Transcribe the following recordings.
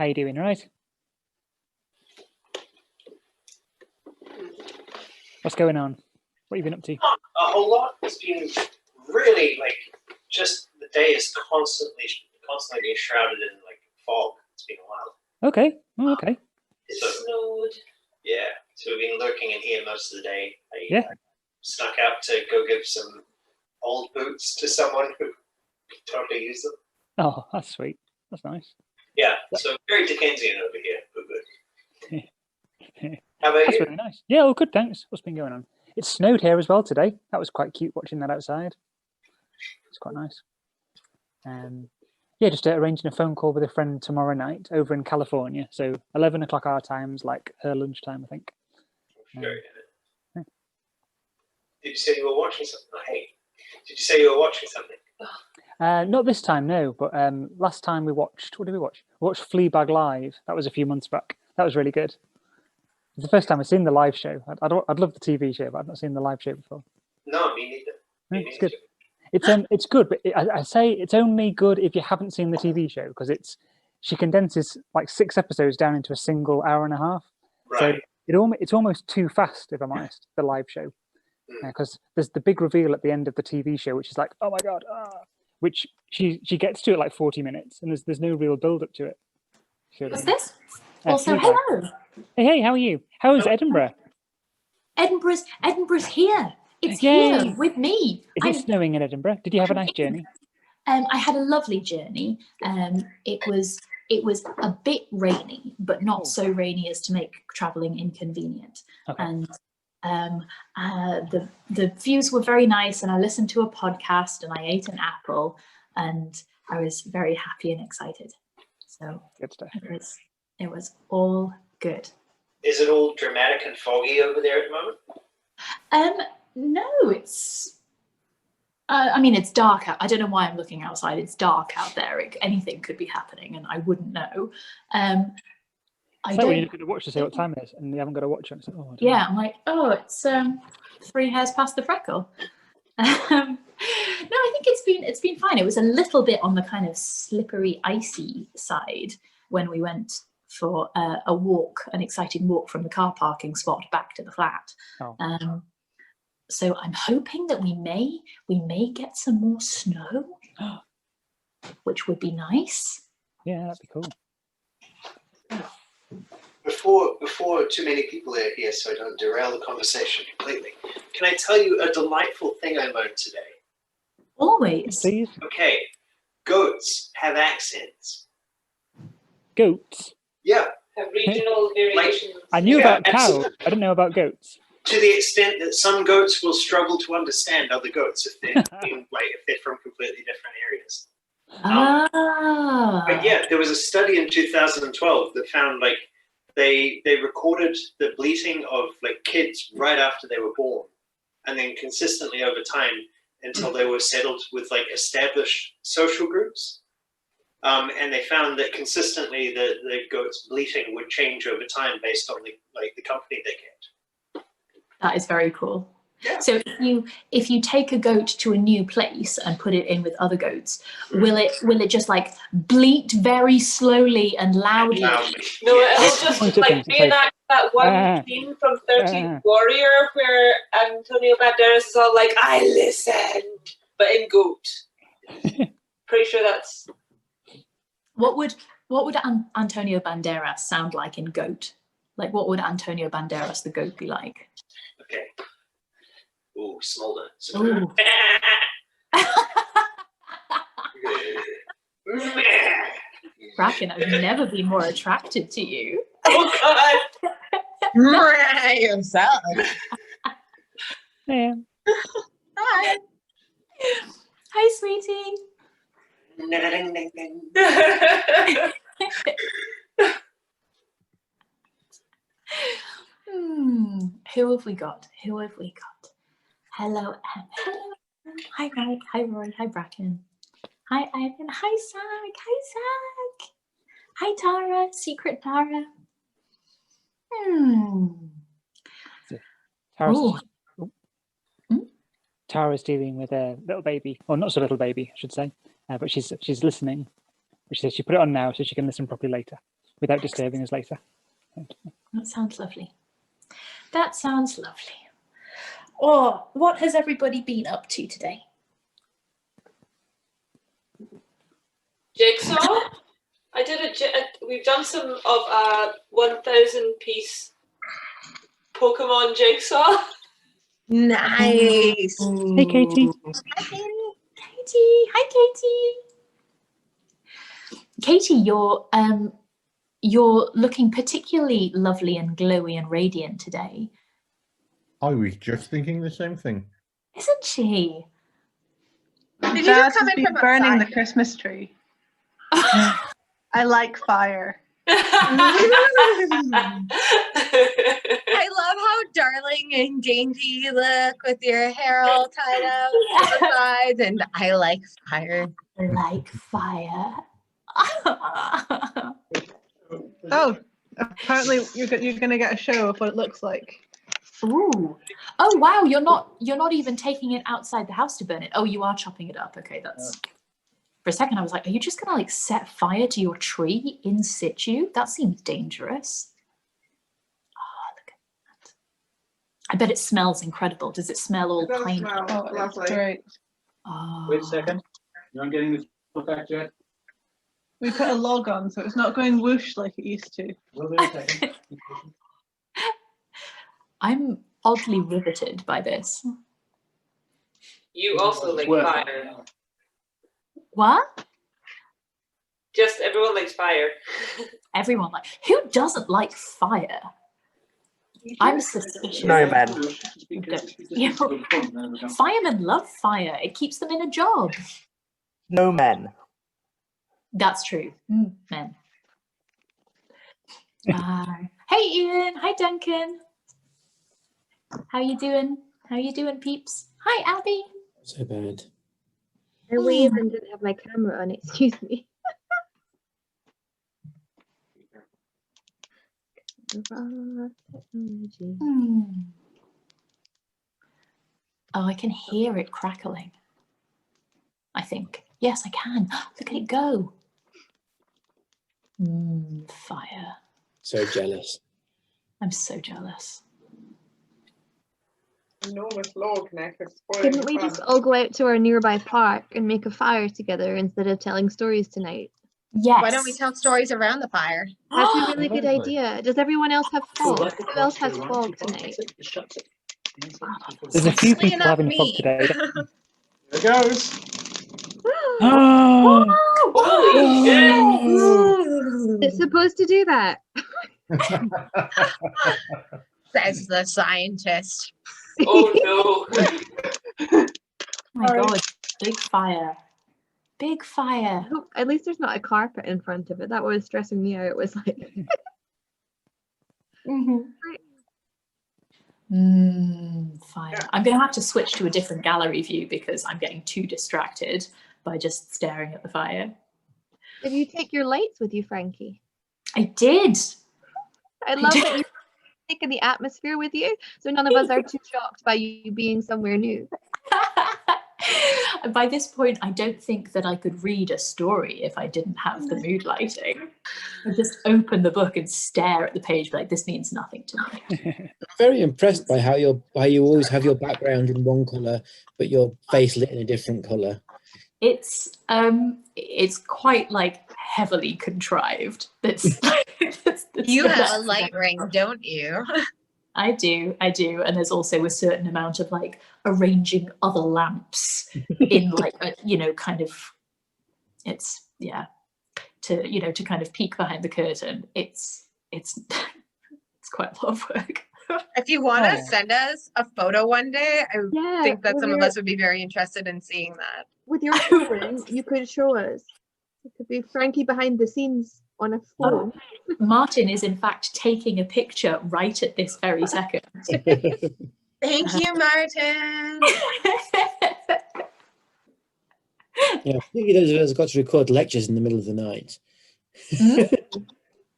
How you doing? All right? What's going on? What have you been up to? Not a whole lot. It's been really just the day is constantly being shrouded in fog. It's been wild. Okay. Oh, okay. It snowed. Yeah. So we've been lurking in here most of the day. Yeah. Snuck out to go give some old boots to someone who could totally use them. Oh, that's sweet. That's nice. Yeah. So very Dickensian over here, but good. How about That's you? really nice. Yeah, all good, thanks. What's been going on? It snowed here as well today. That was quite cute watching that outside. It's quite nice. Yeah, just arranging a phone call with a friend tomorrow night over in California. So 11 o'clock our time's like her lunchtime, I think. Sure. Yeah. Did you say you were watching something? Oh, hey, did you say you were watching something? Not this time, no. But last time we watched, what did we watch? We watched Fleabag Live. That was a few months back. That was really good. It's the first time I've seen the live show. I'd love the TV show, but I've not seen the live show before. No, me neither. It's good. It's good, but I say it's only good if you haven't seen the TV show because she condenses like 6 episodes down into a single hour and a half. Right. So it's almost too fast, if I'm honest. The live show, because there's the big reveal at the end of the TV show, which is like, oh my god, which she gets to it like 40 minutes, and there's no real build up to it. What's this? Also, Fleabag. hello. Hey, how are you? How is Edinburgh? Edinburgh's here. It's Yay. here with me. Is it snowing in Edinburgh? Did you have a nice journey? I had a lovely journey. It was a bit rainy, but not so rainy as to make travelling inconvenient. Okay. And the views were very nice, and I listened to a podcast, and I ate an apple, and I was very happy and excited. So good stuff. It was all good. Is it all dramatic and foggy over there at the moment? No, it's. I mean, it's dark out. I don't know why I'm looking outside. It's dark out there. Anything could be happening, and I wouldn't know. It's like when you're going to watch to see what time it is, and you haven't got to watch it. Like, yeah, I'm like, it's 3 hairs past the freckle. No, I think it's been fine. It was a little bit on the kind of slippery, icy side when we went for a walk, an exciting walk from the car parking spot back to the flat. Oh. So I'm hoping that we may get some more snow, which would be nice. Yeah, that'd be cool. Before too many people are here, so I don't derail the conversation completely, can I tell you a delightful thing I learned today? Always. Please. Okay, goats have accents. Goats? Yeah. Have regional variations. I knew about cows. I didn't know about goats. To the extent that some goats will struggle to understand other goats if they're if they're from completely different areas. But yeah, there was a study in 2012 that found they recorded the bleating of kids right after they were born, and then consistently over time until they were settled with established social groups. And they found that consistently the goats' bleating would change over time based on the company they kept. That is very cool. Yeah. So if you take a goat to a new place and put it in with other goats, will it just bleat very slowly and loudly? No, it'll just reenact that one scene from 13th Warrior where Antonio Banderas is all like, I listened, but in goat. Pretty sure that's. What would Antonio Banderas sound like in goat? What would Antonio Banderas the goat be like? Okay. Ooh, Smolder. Ooh. Bracken, I've never been more attracted to you. Oh God! Yourself. Yeah. Hi. Hi, sweetie. Who have we got? Hello, hello. Hi, Mike. Hi, Roy. Hi, Bracken. Hi, Ivan. Hi, Zach. Hi, Zach. Hi, Tara. Secret Tara. Tara's dealing with a little baby, or not so little baby, I should say, but she's listening. She says she put it on now so she can listen properly later. without disturbing us later. That sounds lovely. That sounds lovely. Oh, what has everybody been up to today? Jigsaw. I did we've done some of 1,000-piece Pokemon jigsaw. Nice. Hey, Katie. Hi, Katie. Katie, hi Katie. Katie, you're looking particularly lovely and glowy and radiant today. I was just thinking the same thing. Isn't she? Did you Jazz just come has in been from burning outside? the Christmas tree. I like fire. I love how darling and dainty you look with your hair all tied up to the sides, and I like fire. Like fire. Oh, apparently you're going to get a show of what it looks like. Ooh. Oh wow, you're not even taking it outside the house to burn it. Oh, you are chopping it up. Okay, that's for a second I was like, are you just gonna like set fire to your tree in situ? That seems dangerous. Oh, look at that. I bet it smells incredible. Does it smell all pine? Oh, it's great. Oh. Wait a second. You're not getting this back yet? We put a log on, so it's not going whoosh like it used to. Will do in a second. I'm oddly riveted by this. You also like fire. What? Just everyone likes fire. Everyone like, who doesn't like fire? I'm suspicious. No, man. Yeah. Firemen love fire. It keeps them in a job. No men. That's true. Men. Hey Ian. Hi Duncan. How you doing? How you doing, peeps? Hi Abby. So bad. I waved and didn't have my camera on, excuse me. Oh, I can hear it crackling. I think. Yes, I can. Look at it go. Fire. So jealous. I'm so jealous. Enormous log neck. Couldn't we just all go out to our nearby park and make a fire together instead of telling stories tonight? Yes. Why don't we tell stories around the fire? That's a really good idea. Does everyone else have fog? Who else has fog tonight? There's a few Certainly people not having fog me. today. There it goes. Oh! Holy shit! It's supposed to do that. Says the scientist. Oh no. Oh my god. Big fire. Big fire. Oh, at least there's not a carpet in front of it. That was stressing me out. It was like, Fire. I'm going to have to switch to a different gallery view because I'm getting too distracted by just staring at the fire. did you take your lights with you, Frankie? I did. I love that you've taken the atmosphere with you, so none of us are too shocked by you being somewhere new. By this point, I don't think that I could read a story if I didn't have the mood lighting. I just open the book and stare at the page, like this means nothing to me. I'm very impressed by how you always have your background in one colour, but your face lit in a different colour. It's quite like heavily contrived. You have a light ring, don't you? I do, and there's also a certain amount of like arranging other lamps in like a, kind of, it's to kind of peek behind the curtain. It's quite a lot of work. If you want to send us a photo one day, I think that some of us would be very interested in seeing that. With your phone, you could show us. It could be Frankie behind the scenes on a phone. Martin is in fact taking a picture right at this very second. Thank you, Martin. Yeah, particularly those of us who've got to record lectures in the middle of the night.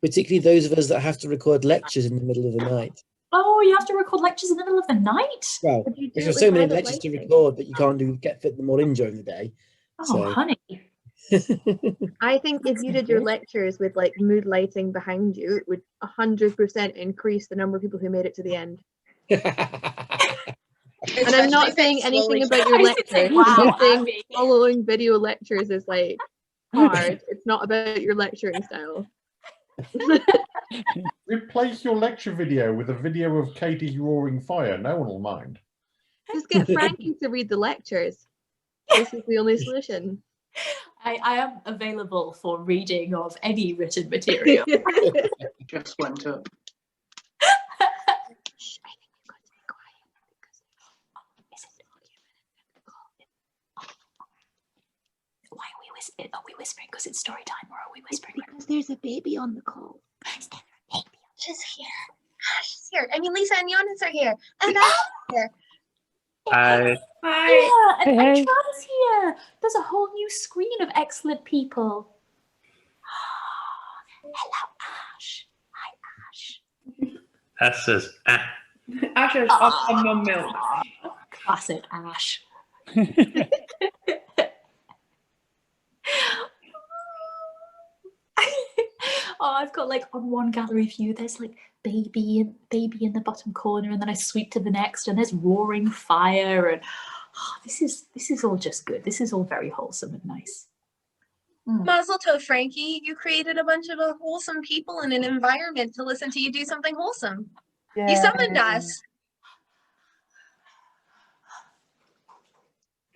Particularly those of us that have to record lectures in the middle of the night. Oh, you have to record lectures in the middle of the night? Well, there's so many lectures to record that you can't fit them all in during the day. Oh, So, honey. I think if you did your lectures with like mood lighting behind you, it would 100% increase the number of people who made it to the end. And I'm not saying anything about your lectures. Wow, I'm saying Abby. following video lectures is like hard. It's not about your lecturing style. Replace your lecture video with a video of Katie's roaring fire. No one will mind. Just get Frankie to read the lectures. This is the only solution. I am available for reading of any written material. Just went up. Shh, I think we've got to be quiet because is it Why are we whispering? Are we whispering because it's story time, or are we whispering? because there's a baby on the call. Is there a baby? She's here. She's here. I mean, Lisa and Jonas are here. And I'm here. Hi. Hi. Yeah, and Hey. Travis here. There's a whole new screen of excellent people. Hello, Ash. Hi, Ash. Ash says, ah. Asher's off on mum milk. Classic Ash. Oh, I've got like on one gallery view, there's like baby in the bottom corner, and then I sweep to the next, and there's roaring fire, and this is all just good. This is all very wholesome and nice. Mazel tov, Frankie. You created a bunch of wholesome people in an environment to listen to you do something wholesome. You summoned us.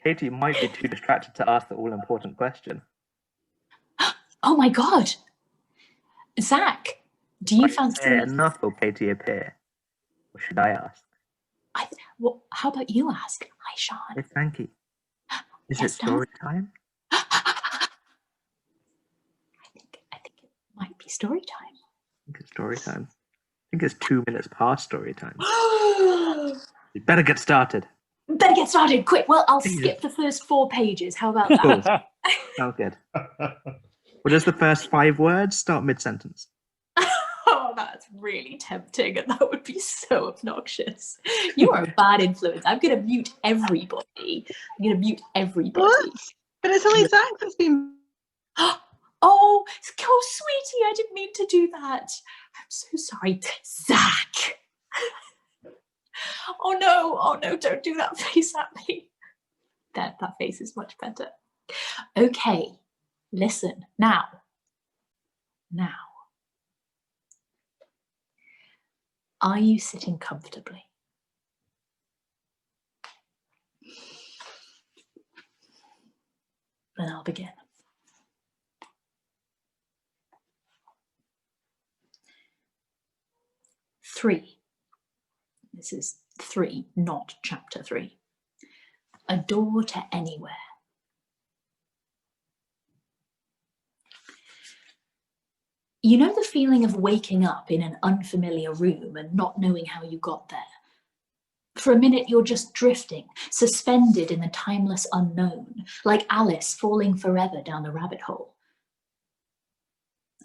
Katie might be too distracted to ask the all-important question. Oh my god, Zach, do you fancy? Enough will Katie appear? Or should I ask? Well, how about you ask? Hi, Sean. Hey, Frankie. Is Yes, it Dan? story time? I think it might be story time. I think it's story time. I think it's 2 minutes past story time. You better get started. Better get started quick. Well, I'll Jesus. skip the first 4 pages. How about that? Cool. Sounds good. What does the first 5 words start mid-sentence? Oh, that's really tempting, and that would be so obnoxious. You are a bad influence. I'm going to mute everybody. I'm going to mute everybody. What? But it's only Zach that's been. Oh, sweetie, I didn't mean to do that. I'm so sorry. Zach. Oh no, don't do that face at me. That face is much better. Okay, listen, now. Are you sitting comfortably? Then I'll begin. Three. This is 3, not chapter 3. A door to anywhere. You know the feeling of waking up in an unfamiliar room and not knowing how you got there? For a minute, you're just drifting, suspended in the timeless unknown, like Alice falling forever down the rabbit hole.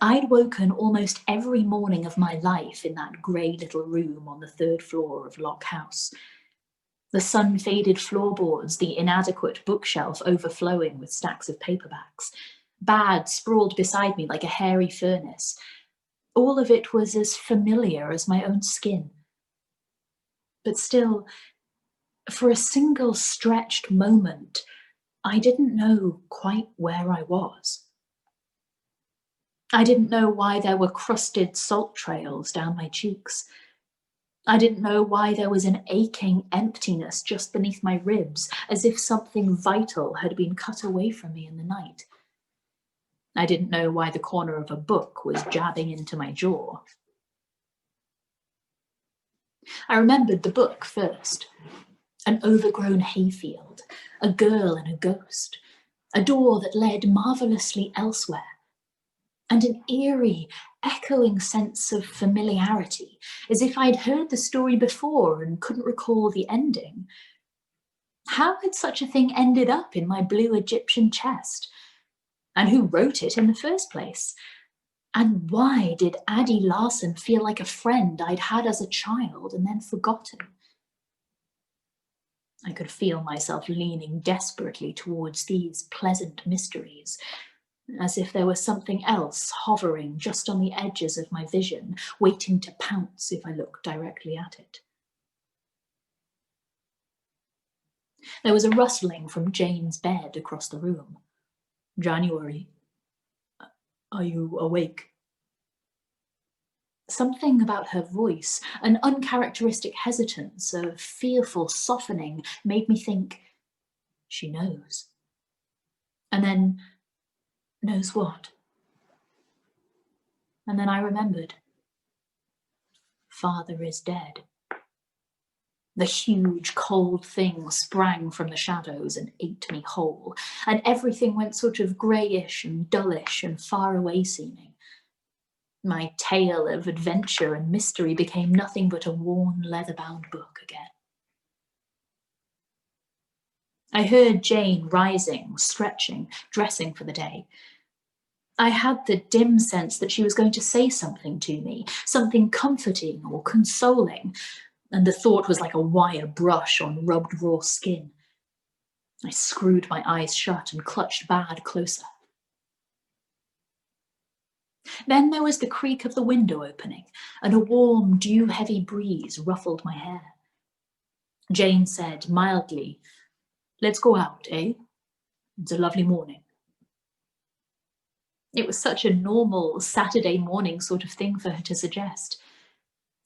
I'd woken almost every morning of my life in that grey little room on the 3rd floor of Lock House. The sun-faded floorboards, the inadequate bookshelf overflowing with stacks of paperbacks, Bad sprawled beside me like a hairy furnace. All of it was as familiar as my own skin. But still, for a single stretched moment, I didn't know quite where I was. I didn't know why there were crusted salt trails down my cheeks. I didn't know why there was an aching emptiness just beneath my ribs, as if something vital had been cut away from me in the night. I didn't know why the corner of a book was jabbing into my jaw. I remembered the book first. An overgrown hayfield, a girl and a ghost, a door that led marvellously elsewhere, and an eerie, echoing sense of familiarity, as if I'd heard the story before and couldn't recall the ending. How had such a thing ended up in my blue Egyptian chest? And who wrote it in the first place? And why did Addie Larson feel like a friend I'd had as a child and then forgotten? I could feel myself leaning desperately towards these pleasant mysteries, as if there was something else hovering just on the edges of my vision, waiting to pounce if I looked directly at it. There was a rustling from Jane's bed across the room. "January, are you awake?" Something about her voice, an uncharacteristic hesitance, a fearful softening, made me think, she knows. And then, knows what? And then I remembered. Father is dead. The huge, cold thing sprang from the shadows and ate me whole, and everything went sort of greyish and dullish and far away seeming. My tale of adventure and mystery became nothing but a worn, leather-bound book again. I heard Jane rising, stretching, dressing for the day. I had the dim sense that she was going to say something to me, something comforting or consoling, and the thought was like a wire brush on rubbed raw skin. I screwed my eyes shut and clutched Bad closer. Then there was the creak of the window opening, and a warm, dew-heavy breeze ruffled my hair. Jane said mildly, "Let's go out, eh? It's a lovely morning." It was such a normal Saturday morning sort of thing for her to suggest.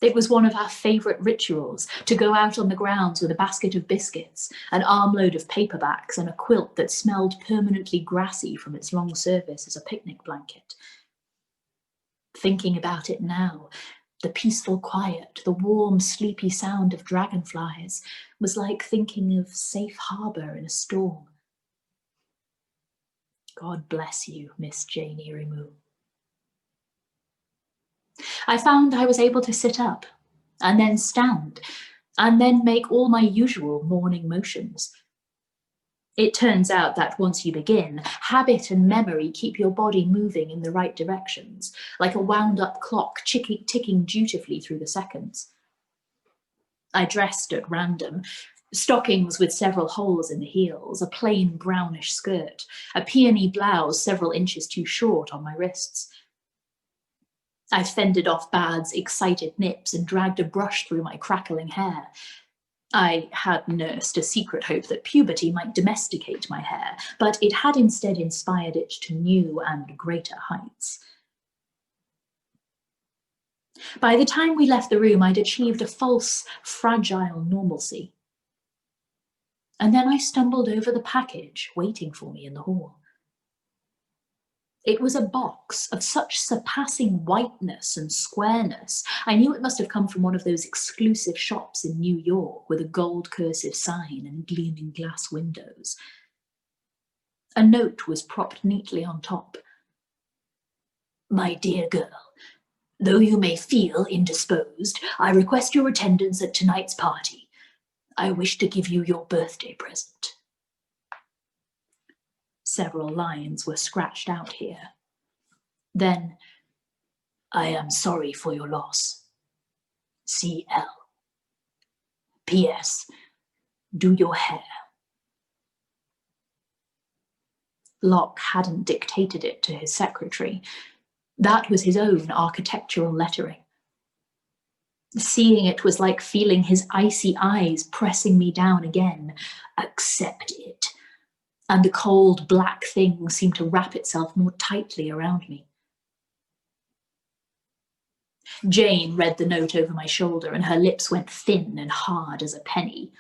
It was one of our favourite rituals, to go out on the grounds with a basket of biscuits, an armload of paperbacks, and a quilt that smelled permanently grassy from its long service as a picnic blanket. Thinking about it now, the peaceful quiet, the warm, sleepy sound of dragonflies was like thinking of safe harbour in a storm. God bless you, Miss Jane Irimu. I found I was able to sit up, and then stand, and then make all my usual morning motions. It turns out that once you begin, habit and memory keep your body moving in the right directions, like a wound-up clock ticking dutifully through the seconds. I dressed at random, stockings with several holes in the heels, a plain brownish skirt, a peony blouse several inches too short on my wrists. I fended off Bad's excited nips and dragged a brush through my crackling hair. I had nursed a secret hope that puberty might domesticate my hair, but it had instead inspired it to new and greater heights. By the time we left the room, I'd achieved a false, fragile normalcy. And then I stumbled over the package waiting for me in the hall. It was a box of such surpassing whiteness and squareness. I knew it must have come from one of those exclusive shops in New York with a gold cursive sign and gleaming glass windows. A note was propped neatly on top. "My dear girl, though you may feel indisposed, I request your attendance at tonight's party. I wish to give you your birthday present." Several lines were scratched out here. Then, "I am sorry for your loss. C.L. P.S. Do your hair." Locke hadn't dictated it to his secretary. That was his own architectural lettering. Seeing it was like feeling his icy eyes pressing me down again. Accept it. And the cold black thing seemed to wrap itself more tightly around me. Jane read the note over my shoulder, and her lips went thin and hard as a penny.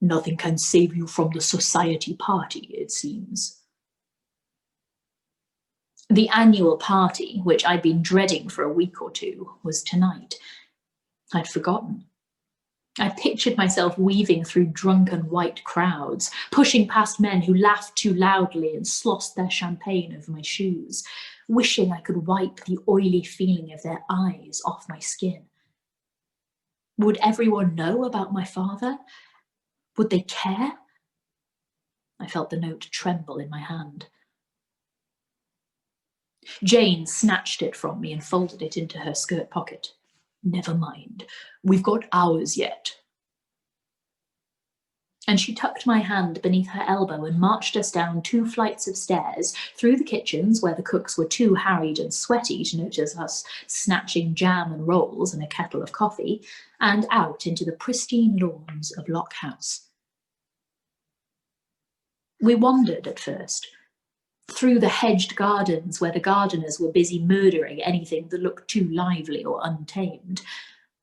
"Nothing can save you from the society party, it seems." The annual party, which I'd been dreading for a week or two, was tonight. I'd forgotten. I pictured myself weaving through drunken white crowds, pushing past men who laughed too loudly and slossed their champagne over my shoes, wishing I could wipe the oily feeling of their eyes off my skin. Would everyone know about my father? Would they care? I felt the note tremble in my hand. Jane snatched it from me and folded it into her skirt pocket. "Never mind. We've got hours yet." and she tucked my hand beneath her elbow and marched us down 2 flights of stairs, through the kitchens where the cooks were too harried and sweaty to notice us snatching jam and rolls and a kettle of coffee, and out into the pristine lawns of Lock House. We wandered at first, through the hedged gardens where the gardeners were busy murdering anything that looked too lively or untamed,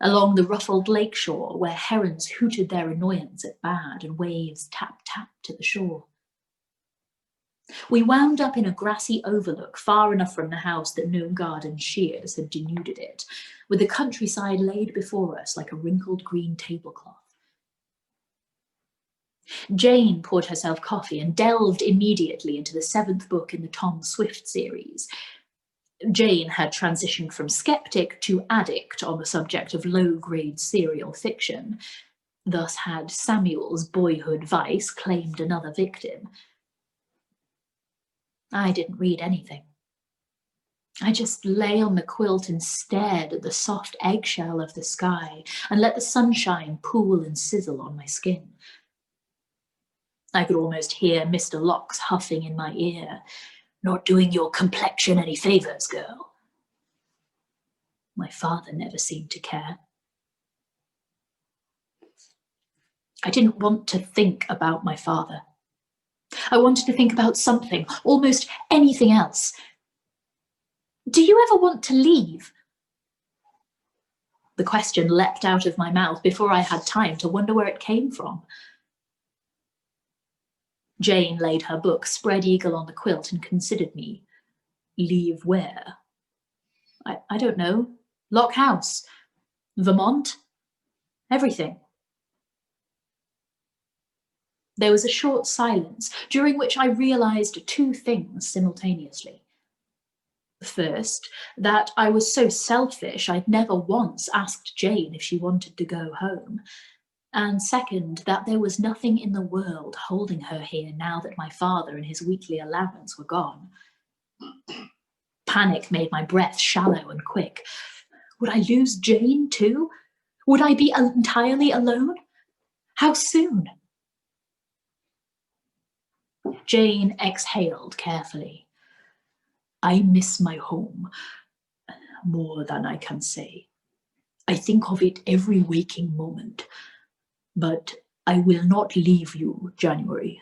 along the ruffled lakeshore where herons hooted their annoyance at bad and waves tap-tap to the shore. We wound up in a grassy overlook far enough from the house that no garden shears had denuded it, with the countryside laid before us like a wrinkled green tablecloth. Jane poured herself coffee and delved immediately into the 7th book in the Tom Swift series. Jane had transitioned from skeptic to addict on the subject of low-grade serial fiction. Thus had Samuel's boyhood vice claimed another victim. I didn't read anything. I just lay on the quilt and stared at the soft eggshell of the sky and let the sunshine pool and sizzle on my skin. I could almost hear Mr. Locke's huffing in my ear. "Not doing your complexion any favours, girl." My father never seemed to care. I didn't want to think about my father. I wanted to think about something, almost anything else. "Do you ever want to leave?" The question leapt out of my mouth before I had time to wonder where it came from. Jane laid her book spread eagle on the quilt and considered me. "Leave where?" I don't know. Lock House. Vermont. Everything. There was a short silence, during which I realised 2 things simultaneously. First, that I was so selfish I'd never once asked Jane if she wanted to go home. And second, that there was nothing in the world holding her here now that my father and his weekly allowance were gone. Panic made my breath shallow and quick. Would I lose Jane too? Would I be entirely alone? How soon? Jane exhaled carefully. "I miss my home more than I can say. I think of it every waking moment. But I will not leave you, January."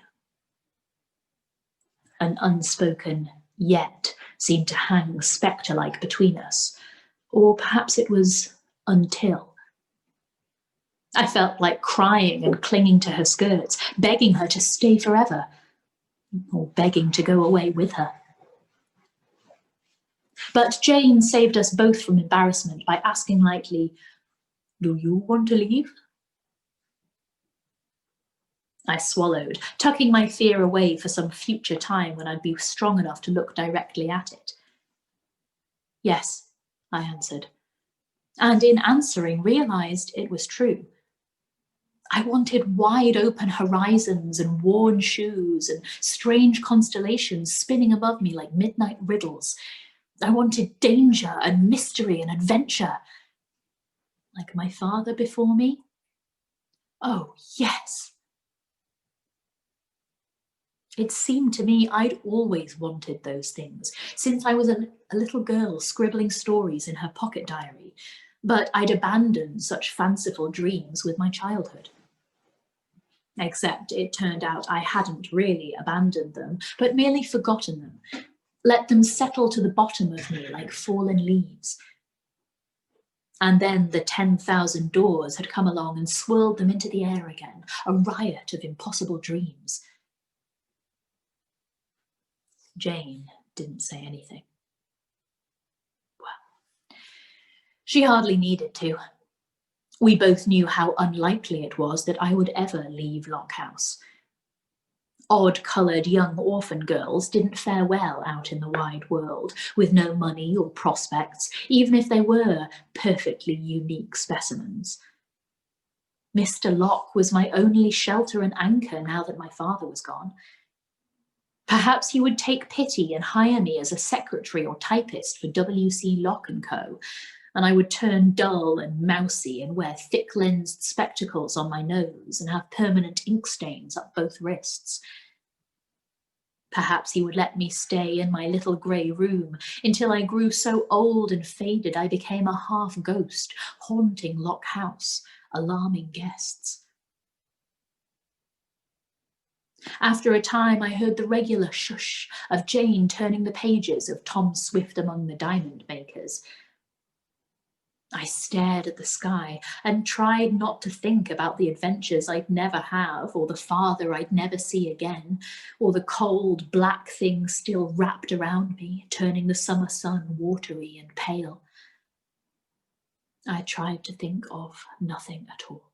An unspoken "yet" seemed to hang spectre-like between us. Or perhaps it was "until." I felt like crying and clinging to her skirts, begging her to stay forever, or begging to go away with her. But Jane saved us both from embarrassment by asking lightly, "Do you want to leave?" I swallowed, tucking my fear away for some future time when I'd be strong enough to look directly at it. "Yes," I answered, and in answering realised it was true. I wanted wide open horizons and worn shoes and strange constellations spinning above me like midnight riddles. I wanted danger and mystery and adventure. Like my father before me? Oh, yes. It seemed to me I'd always wanted those things, since I was a little girl scribbling stories in her pocket diary, but I'd abandoned such fanciful dreams with my childhood. Except it turned out I hadn't really abandoned them, but merely forgotten them, let them settle to the bottom of me like fallen leaves. And then the 10,000 doors had come along and swirled them into the air again, a riot of impossible dreams. Jane didn't say anything. Well, she hardly needed to. We both knew how unlikely it was that I would ever leave Lock House. Odd-coloured young orphan girls didn't fare well out in the wide world, with no money or prospects, even if they were perfectly unique specimens. Mr. Locke was my only shelter and anchor now that my father was gone. Perhaps he would take pity and hire me as a secretary or typist for W.C. Locke & Co., and I would turn dull and mousy and wear thick-lensed spectacles on my nose and have permanent ink stains up both wrists. Perhaps he would let me stay in my little grey room until I grew so old and faded I became a half-ghost, haunting Lock House, alarming guests. After a time, I heard the regular shush of Jane turning the pages of Tom Swift Among the Diamond Makers. I stared at the sky and tried not to think about the adventures I'd never have, or the father I'd never see again, or the cold, black thing still wrapped around me, turning the summer sun watery and pale. I tried to think of nothing at all.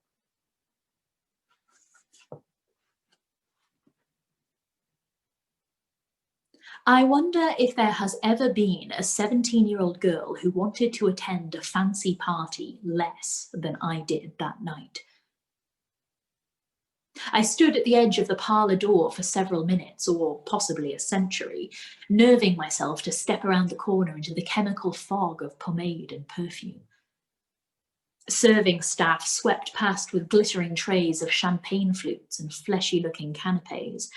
I wonder if there has ever been a 17-year-old girl who wanted to attend a fancy party less than I did that night. I stood at the edge of the parlour door for several minutes, or possibly a century, nerving myself to step around the corner into the chemical fog of pomade and perfume. Serving staff swept past with glittering trays of champagne flutes and fleshy-looking canapes.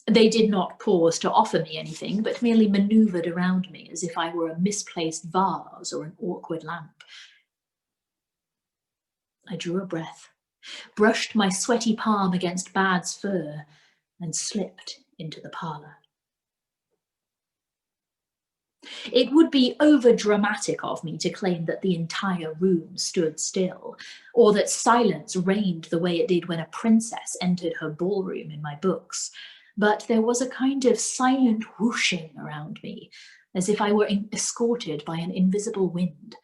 They did not pause to offer me anything, but merely manoeuvred around me as if I were a misplaced vase or an awkward lamp. I drew a breath, brushed my sweaty palm against Bad's fur, and slipped into the parlour. It would be over-dramatic of me to claim that the entire room stood still, or that silence reigned the way it did when a princess entered her ballroom in my books. But there was a kind of silent whooshing around me, as if I were escorted by an invisible wind.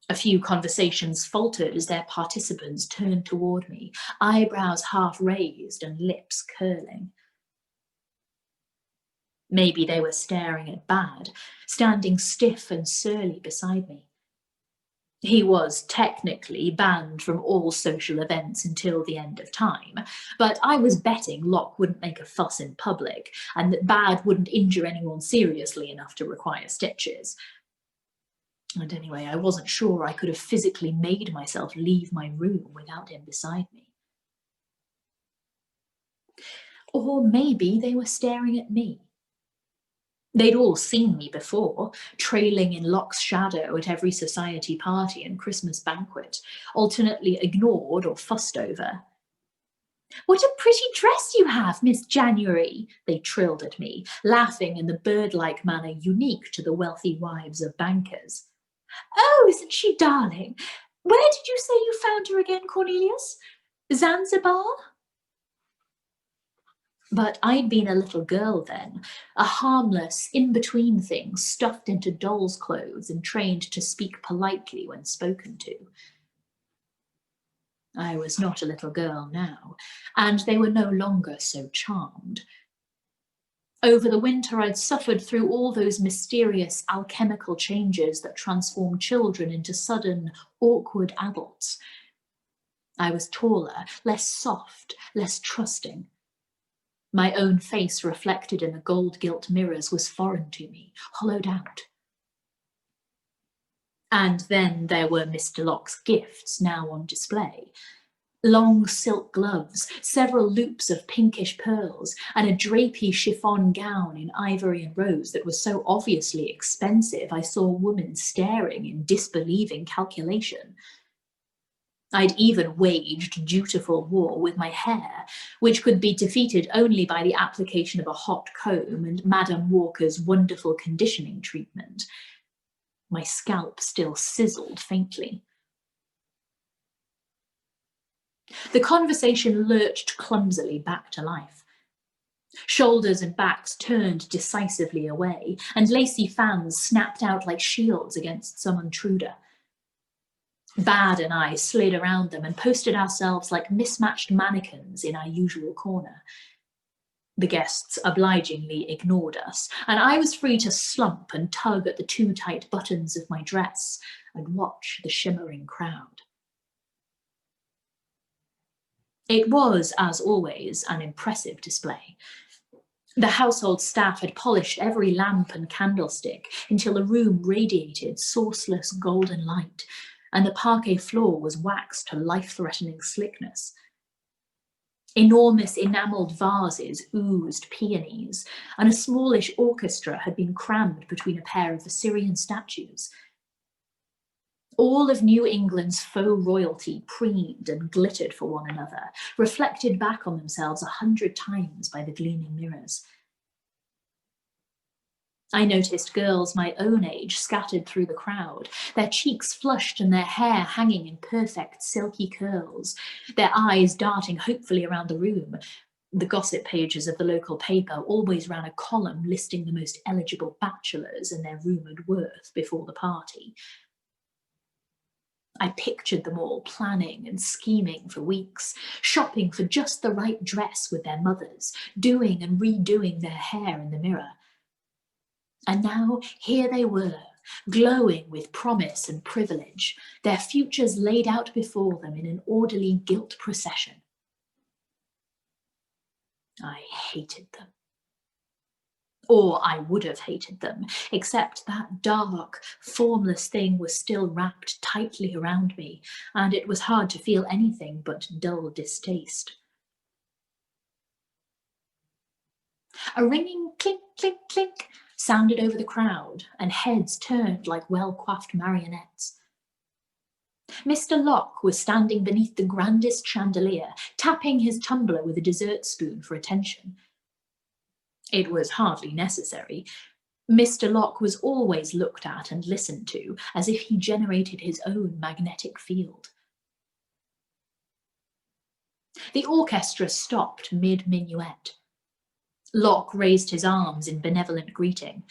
A few conversations faltered as their participants turned toward me, eyebrows half raised and lips curling. Maybe they were staring at Bad, standing stiff and surly beside me. He was technically banned from all social events until the end of time, but I was betting Locke wouldn't make a fuss in public and that Bad wouldn't injure anyone seriously enough to require stitches. And anyway, I wasn't sure I could have physically made myself leave my room without him beside me. Or maybe they were staring at me. They'd all seen me before, trailing in Locke's shadow at every society party and Christmas banquet, alternately ignored or fussed over. "What a pretty dress you have, Miss January," they trilled at me, laughing in the bird-like manner unique to the wealthy wives of bankers. "Oh, isn't she darling? Where did you say you found her again, Cornelius? Zanzibar?" But I'd been a little girl then, a harmless, in-between thing stuffed into doll's clothes and trained to speak politely when spoken to. I was not a little girl now, and they were no longer so charmed. Over the winter, I'd suffered through all those mysterious alchemical changes that transform children into sudden, awkward adults. I was taller, less soft, less trusting. My own face reflected in the gold-gilt mirrors was foreign to me, hollowed out. And then there were Mr. Locke's gifts now on display. Long silk gloves, several loops of pinkish pearls, and a drapey chiffon gown in ivory and rose that was so obviously expensive I saw women staring in disbelieving calculation. I'd even waged dutiful war with my hair, which could be defeated only by the application of a hot comb and Madame Walker's wonderful conditioning treatment. My scalp still sizzled faintly. The conversation lurched clumsily back to life. Shoulders and backs turned decisively away, and lacy fans snapped out like shields against some intruder. Bad and I slid around them and posted ourselves like mismatched mannequins in our usual corner. The guests obligingly ignored us, and I was free to slump and tug at the too tight buttons of my dress and watch the shimmering crowd. It was, as always, an impressive display. The household staff had polished every lamp and candlestick until the room radiated sourceless golden light, and the parquet floor was waxed to life-threatening slickness. Enormous enamelled vases oozed peonies, and a smallish orchestra had been crammed between a pair of Assyrian statues. All of New England's faux royalty preened and glittered for one another, reflected back on themselves 100 times by the gleaming mirrors. I noticed girls my own age scattered through the crowd, their cheeks flushed and their hair hanging in perfect silky curls, their eyes darting hopefully around the room. The gossip pages of the local paper always ran a column listing the most eligible bachelors and their rumoured worth before the party. I pictured them all planning and scheming for weeks, shopping for just the right dress with their mothers, doing and redoing their hair in the mirror. And now here they were, glowing with promise and privilege, their futures laid out before them in an orderly gilt procession. I hated them. Or I would have hated them, except that dark, formless thing was still wrapped tightly around me, and it was hard to feel anything but dull distaste. A ringing clink, clink, clink sounded over the crowd, and heads turned like well-coiffed marionettes. Mr. Locke was standing beneath the grandest chandelier, tapping his tumbler with a dessert spoon for attention. It was hardly necessary. Mr. Locke was always looked at and listened to, as if he generated his own magnetic field. The orchestra stopped mid-minuet. Locke raised his arms in benevolent greeting.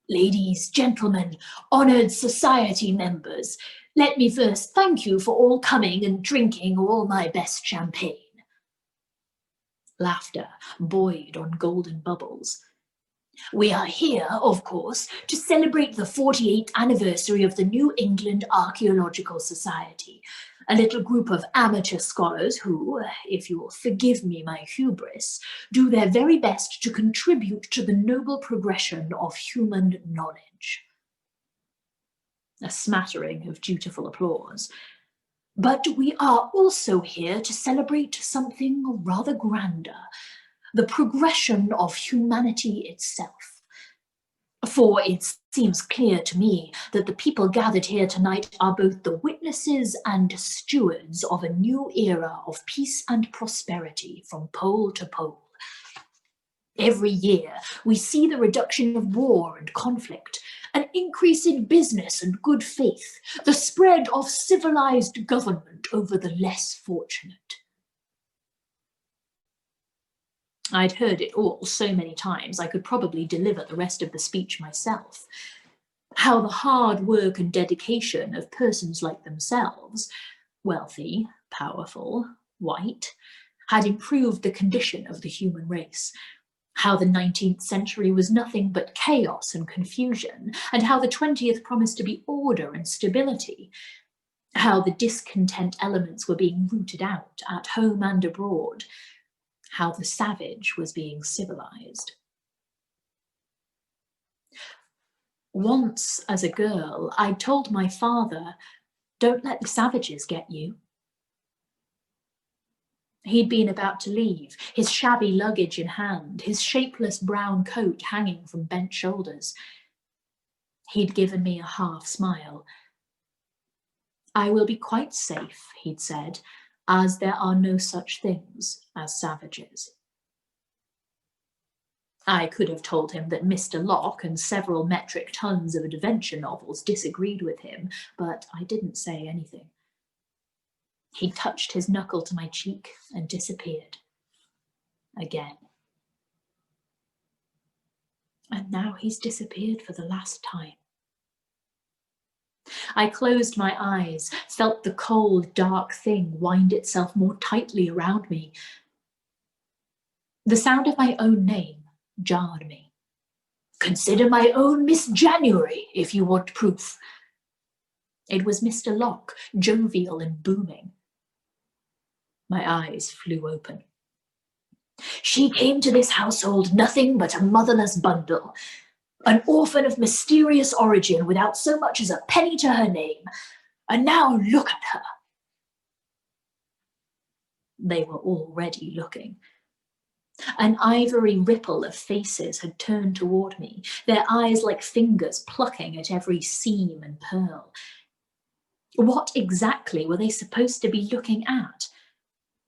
"Ladies, gentlemen, honoured society members, let me first thank you for all coming and drinking all my best champagne." Laughter buoyed on golden bubbles. "We are here, of course, to celebrate the 48th anniversary of the New England Archaeological Society, a little group of amateur scholars who, if you'll forgive me my hubris, do their very best to contribute to the noble progression of human knowledge." A smattering of dutiful applause. "But we are also here to celebrate something rather grander, the progression of humanity itself. For it seems clear to me that the people gathered here tonight are both the witnesses and stewards of a new era of peace and prosperity from pole to pole. Every year, we see the reduction of war and conflict, an increase in business and good faith, the spread of civilized government over the less fortunate." I'd heard it all so many times I could probably deliver the rest of the speech myself. How the hard work and dedication of persons like themselves, wealthy, powerful, white, had improved the condition of the human race. How the 19th century was nothing but chaos and confusion, and how the 20th promised to be order and stability. How the discontent elements were being rooted out at home and abroad. How the savage was being civilized. Once, as a girl, I told my father, "Don't let the savages get you." He'd been about to leave, his shabby luggage in hand, his shapeless brown coat hanging from bent shoulders. He'd given me a half smile. "I will be quite safe," he'd said, "as there are no such things as savages." I could have told him that Mr. Locke and several metric tons of adventure novels disagreed with him, but I didn't say anything. He touched his knuckle to my cheek and disappeared. Again. And now he's disappeared for the last time. I closed my eyes, felt the cold, dark thing wind itself more tightly around me. The sound of my own name jarred me. "Consider my own Miss January, if you want proof." It was Mr. Locke, jovial and booming. My eyes flew open. She came to this household nothing but a motherless bundle, an orphan of mysterious origin without so much as a penny to her name. And now look at her. They were already looking. An ivory ripple of faces had turned toward me, their eyes like fingers plucking at every seam and pearl. What exactly were they supposed to be looking at?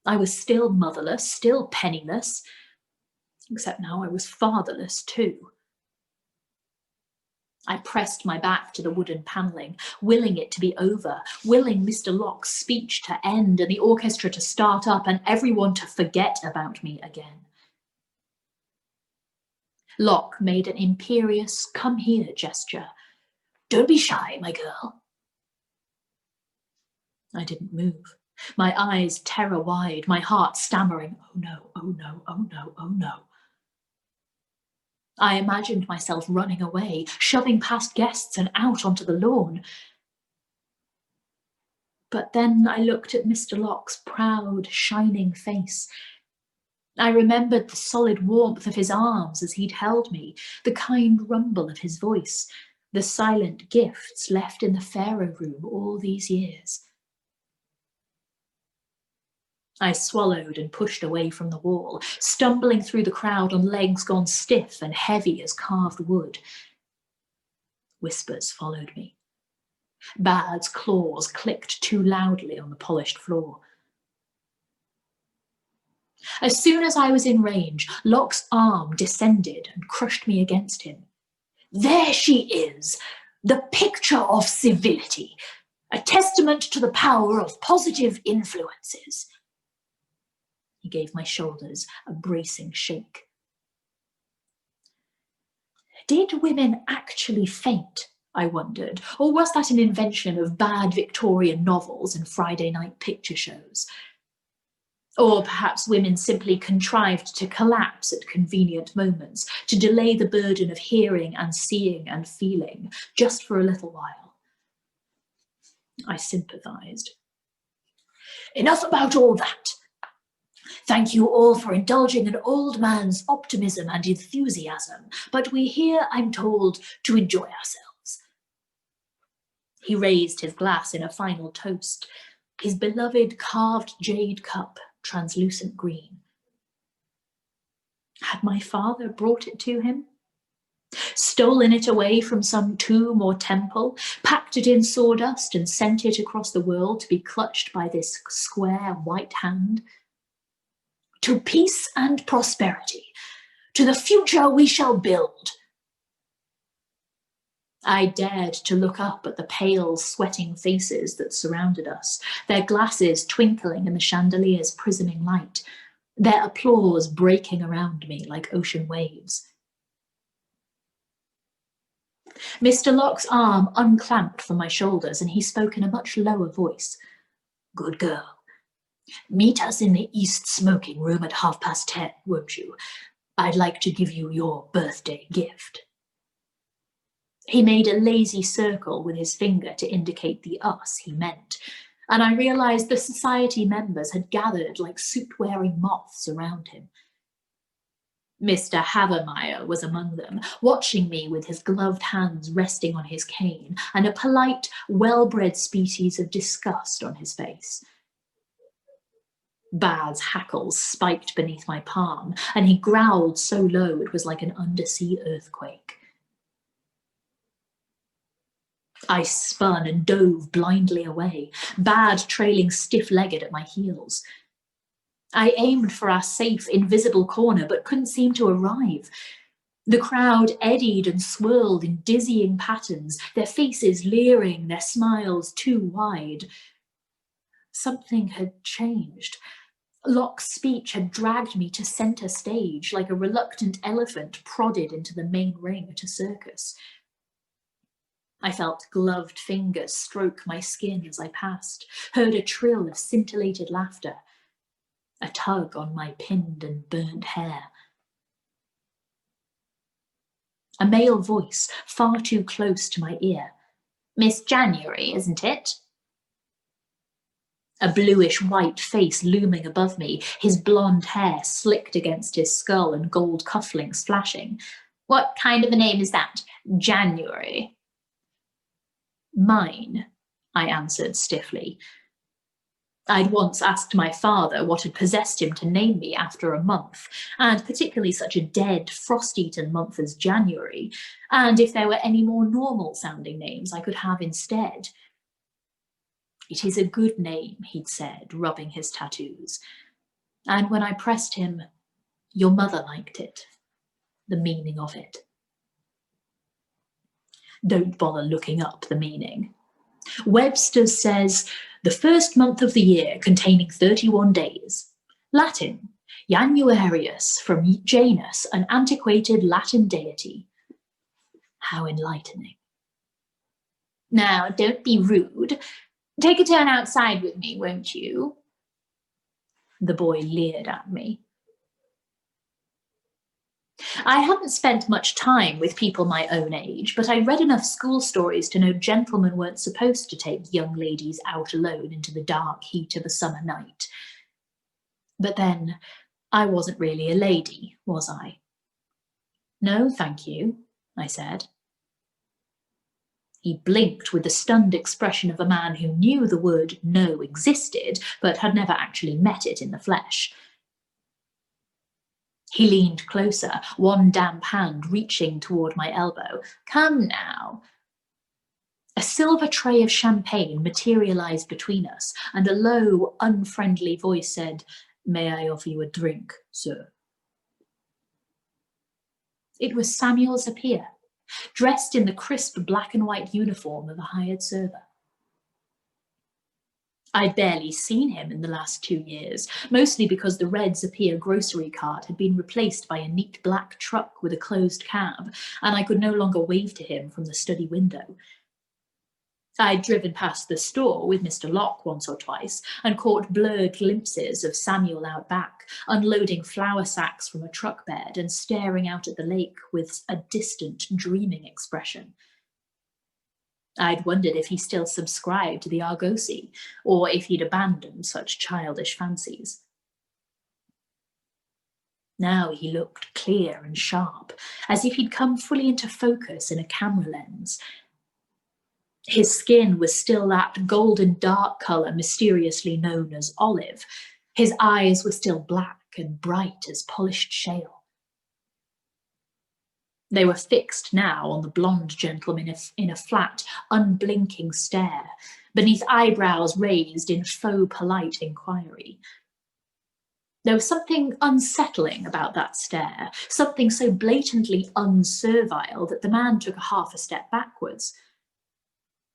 I was still motherless, still penniless, except now I was fatherless too. I pressed my back to the wooden panelling, willing it to be over, willing Mr. Locke's speech to end and the orchestra to start up and everyone to forget about me again. Locke made an imperious "come here" gesture. Don't be shy, my girl. I didn't move, my eyes terror-wide, my heart stammering, oh no, oh no, oh no, oh no. I imagined myself running away, shoving past guests and out onto the lawn. But then I looked at Mr. Locke's proud, shining face. I remembered the solid warmth of his arms as he'd held me, the kind rumble of his voice, the silent gifts left in the Pharaoh room all these years. I swallowed and pushed away from the wall, stumbling through the crowd on legs gone stiff and heavy as carved wood. Whispers followed me. Bad's claws clicked too loudly on the polished floor. As soon as I was in range, Locke's arm descended and crushed me against him. There she is, the picture of civility, a testament to the power of positive influences. He gave my shoulders a bracing shake. Did women actually faint, I wondered, or was that an invention of bad Victorian novels and Friday night picture shows? Or perhaps women simply contrived to collapse at convenient moments, to delay the burden of hearing and seeing and feeling, just for a little while. I sympathised. Enough about all that. Thank you all for indulging an old man's optimism and enthusiasm, but we're here, I'm told, to enjoy ourselves. He raised his glass in a final toast, his beloved carved jade cup, translucent green. Had my father brought it to him? Stolen it away from some tomb or temple, packed it in sawdust and sent it across the world to be clutched by this square white hand? To peace and prosperity, to the future we shall build. I dared to look up at the pale, sweating faces that surrounded us, their glasses twinkling in the chandelier's prisming light, their applause breaking around me like ocean waves. Mr. Locke's arm unclamped from my shoulders and he spoke in a much lower voice. Good girl. Meet us in the East smoking room at 10:30, won't you? I'd like to give you your birthday gift. He made a lazy circle with his finger to indicate the us he meant, and I realised the society members had gathered like suit-wearing moths around him. Mr. Havermeyer was among them, watching me with his gloved hands resting on his cane and a polite, well-bred species of disgust on his face. Bad's hackles spiked beneath my palm, and he growled so low it was like an undersea earthquake. I spun and dove blindly away, Bad trailing stiff-legged at my heels. I aimed for our safe, invisible corner, but couldn't seem to arrive. The crowd eddied and swirled in dizzying patterns, their faces leering, their smiles too wide. Something had changed. Locke's speech had dragged me to centre stage, like a reluctant elephant prodded into the main ring at a circus. I felt gloved fingers stroke my skin as I passed, heard a trill of scintillated laughter, a tug on my pinned and burnt hair. A male voice, far too close to my ear. Miss January, isn't it? a bluish-white face looming above me, his blonde hair slicked against his skull and gold cufflinks flashing. What kind of a name is that? January. Mine, I answered stiffly. I'd once asked my father what had possessed him to name me after a month, and particularly such a dead, frost-eaten month as January, and if there were any more normal-sounding names I could have instead. It is a good name, he'd said, rubbing his tattoos. And when I pressed him, your mother liked it, the meaning of it. Don't bother looking up the meaning. Webster says, the first month of the year containing 31 days. Latin, Januarius, from Janus, an antiquated Latin deity. How enlightening. Now, don't be rude. Take a turn outside with me, won't you? The boy leered at me. I hadn't spent much time with people my own age, but I read enough school stories to know gentlemen weren't supposed to take young ladies out alone into the dark heat of a summer night. But then, I wasn't really a lady, was I? No, thank you, I said. He blinked with the stunned expression of a man who knew the word no existed, but had never actually met it in the flesh. He leaned closer, one damp hand reaching toward my elbow. Come now. A silver tray of champagne materialized between us, and a low, unfriendly voice said, May I offer you a drink, sir? It was Samuel Zapier, dressed in the crisp black and white uniform of a hired server. I'd barely seen him in the last 2 years, mostly because the red Zapier grocery cart had been replaced by a neat black truck with a closed cab, and I could no longer wave to him from the study window. I'd driven past the store with Mr. Locke once or twice and caught blurred glimpses of Samuel out back, unloading flour sacks from a truck bed and staring out at the lake with a distant, dreaming expression. I'd wondered if he still subscribed to the Argosy, or if he'd abandoned such childish fancies. Now he looked clear and sharp, as if he'd come fully into focus in a camera lens. His skin was still that golden dark colour mysteriously known as olive. His eyes were still black and bright as polished shale. They were fixed now on the blonde gentleman in a flat, unblinking stare, beneath eyebrows raised in faux polite inquiry. There was something unsettling about that stare, something so blatantly unservile that the man took half a step backwards.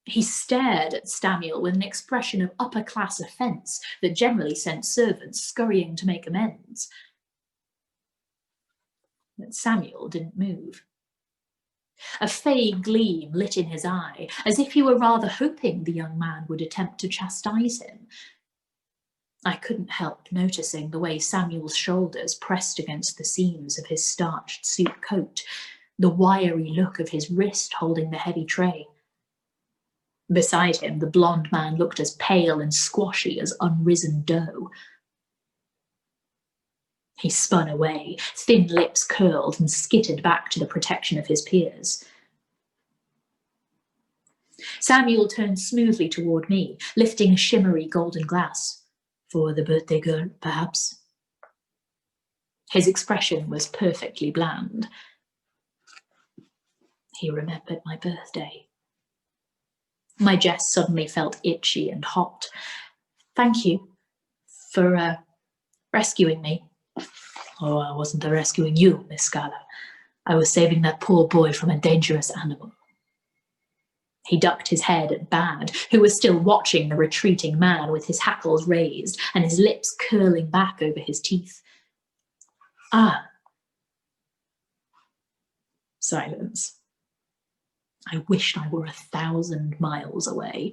He stared at Samuel with an expression of upper-class offence that generally sent servants scurrying to make amends. But Samuel didn't move. A vague gleam lit in his eye, as if he were rather hoping the young man would attempt to chastise him. I couldn't help noticing the way Samuel's shoulders pressed against the seams of his starched suit coat, the wiry look of his wrist holding the heavy tray. Beside him, the blonde man looked as pale and squashy as unrisen dough. He spun away, thin lips curled and skittered back to the protection of his peers. Samuel turned smoothly toward me, lifting a shimmery golden glass. For the birthday girl, perhaps? His expression was perfectly bland. He remembered my birthday. My chest suddenly felt itchy and hot. Thank you for rescuing me. Oh, I wasn't rescuing you, Miss Scala. I was saving that poor boy from a dangerous animal. He ducked his head at Bad, who was still watching the retreating man with his hackles raised and his lips curling back over his teeth. Ah. Silence. I wished I were 1,000 miles away.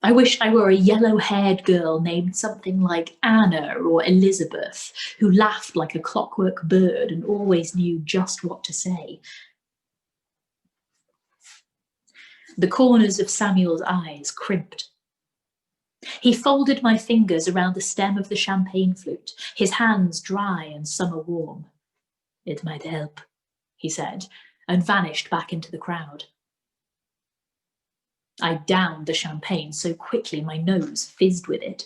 I wished I were a yellow-haired girl named something like Anna or Elizabeth, who laughed like a clockwork bird and always knew just what to say. The corners of Samuel's eyes crimped. He folded my fingers around the stem of the champagne flute, his hands dry and summer warm. "It might help," he said, and vanished back into the crowd. I downed the champagne so quickly my nose fizzed with it.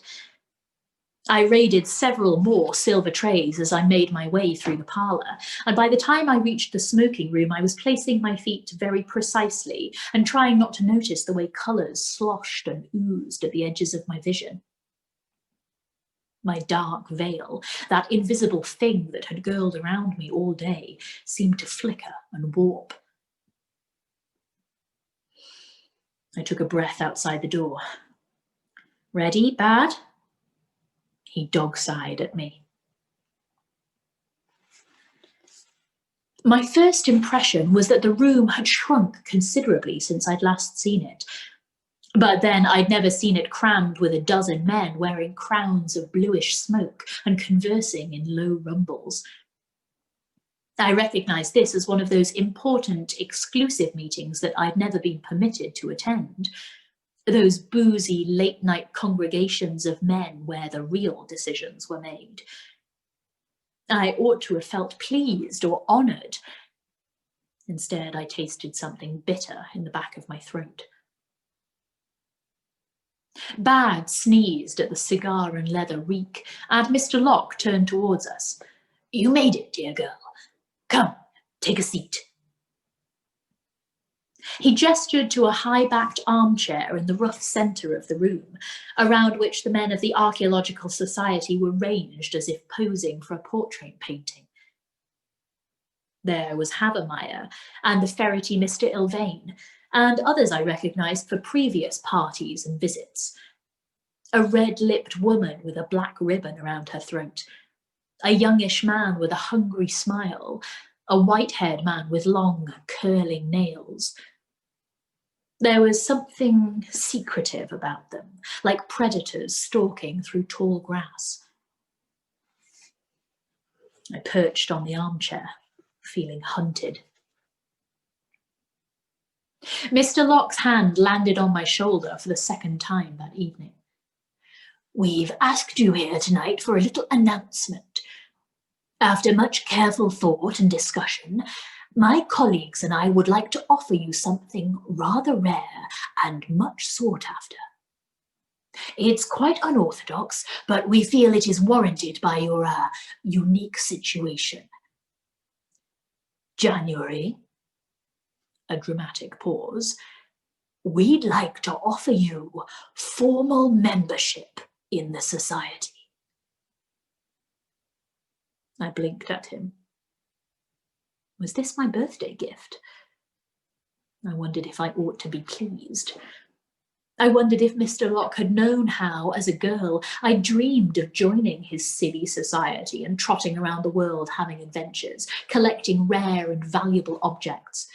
I raided several more silver trays as I made my way through the parlour, and by the time I reached the smoking room, I was placing my feet very precisely and trying not to notice the way colours sloshed and oozed at the edges of my vision. My dark veil, that invisible thing that had girdled around me all day, seemed to flicker and warp. I took a breath outside the door. "Ready, Bad?" He dog-sighed at me. My first impression was that the room had shrunk considerably since I'd last seen it. But then I'd never seen it crammed with a dozen men wearing crowns of bluish smoke and conversing in low rumbles. I recognised this as one of those important, exclusive meetings that I'd never been permitted to attend. Those boozy, late-night congregations of men where the real decisions were made. I ought to have felt pleased or honoured. Instead, I tasted something bitter in the back of my throat. Bad sneezed at the cigar and leather reek, and Mr. Locke turned towards us. "You made it, dear girl. Come, take a seat." He gestured to a high-backed armchair in the rough centre of the room, around which the men of the Archaeological Society were ranged as if posing for a portrait painting. There was Havermeyer and the ferrety Mr. Ilvain, and others I recognised for previous parties and visits. A red-lipped woman with a black ribbon around her throat, a youngish man with a hungry smile, a white-haired man with long, curling nails. There was something secretive about them, like predators stalking through tall grass. I perched on the armchair, feeling hunted. Mr. Locke's hand landed on my shoulder for the second time that evening. "We've asked you here tonight for a little announcement. After much careful thought and discussion, my colleagues and I would like to offer you something rather rare and much sought after. It's quite unorthodox, but we feel it is warranted by your unique situation. January," a dramatic pause, "we'd like to offer you formal membership in the society." I blinked at him. Was this my birthday gift? I wondered if I ought to be pleased. I wondered if Mr. Locke had known how, as a girl, I dreamed of joining his silly society and trotting around the world having adventures, collecting rare and valuable objects.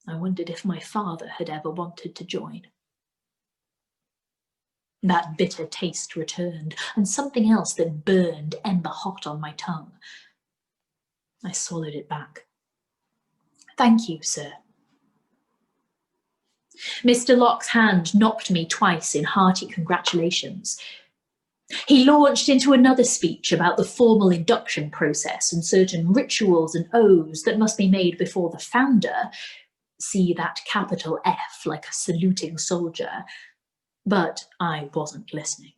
I wondered if my father had ever wanted to join. That bitter taste returned, and something else that burned ember hot on my tongue. I swallowed it back. "Thank you, sir." Mr. Locke's hand knocked me twice in hearty congratulations. He launched into another speech about the formal induction process and certain rituals and oaths that must be made before the founder, see that capital F like a saluting soldier, but I wasn't listening.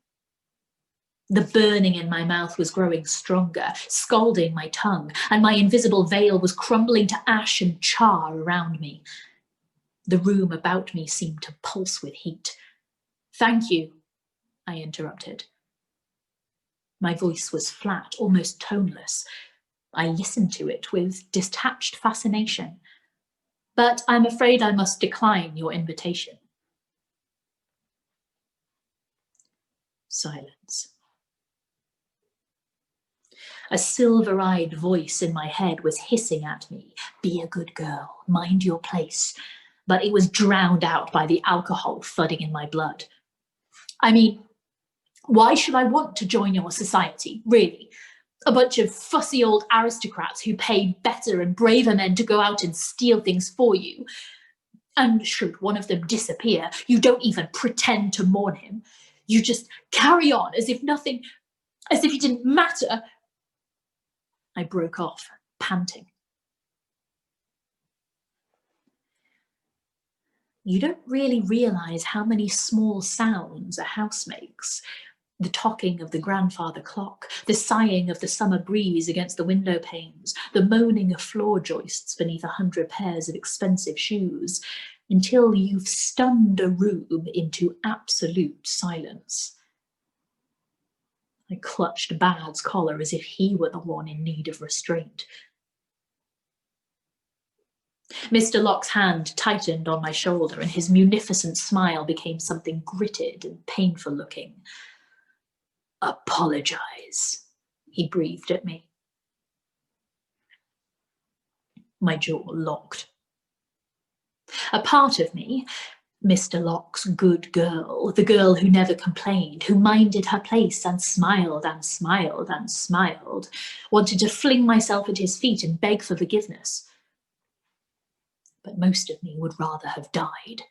The burning in my mouth was growing stronger, scalding my tongue, and my invisible veil was crumbling to ash and char around me. The room about me seemed to pulse with heat. "Thank you," I interrupted. My voice was flat, almost toneless. I listened to it with detached fascination. "But I'm afraid I must decline your invitation." Silence. A silver-eyed voice in my head was hissing at me, "Be a good girl, mind your place," but it was drowned out by the alcohol flooding in my blood. I mean, why should I want to join your society, really? A bunch of fussy old aristocrats who pay better and braver men to go out and steal things for you. And should one of them disappear, you don't even pretend to mourn him. You just carry on as if nothing, as if he didn't matter. I broke off, panting. You don't really realise how many small sounds a house makes. The tocking of the grandfather clock, the sighing of the summer breeze against the window panes, the moaning of floor joists beneath 100 pairs of expensive shoes, until you've stunned a room into absolute silence. I clutched Bad's collar as if he were the one in need of restraint. Mr. Locke's hand tightened on my shoulder and his munificent smile became something gritted and painful looking. "Apologise," he breathed at me. My jaw locked. A part of me, Mr. Locke's good girl, the girl who never complained, who minded her place and smiled and smiled and smiled, wanted to fling myself at his feet and beg for forgiveness. But most of me would rather have died.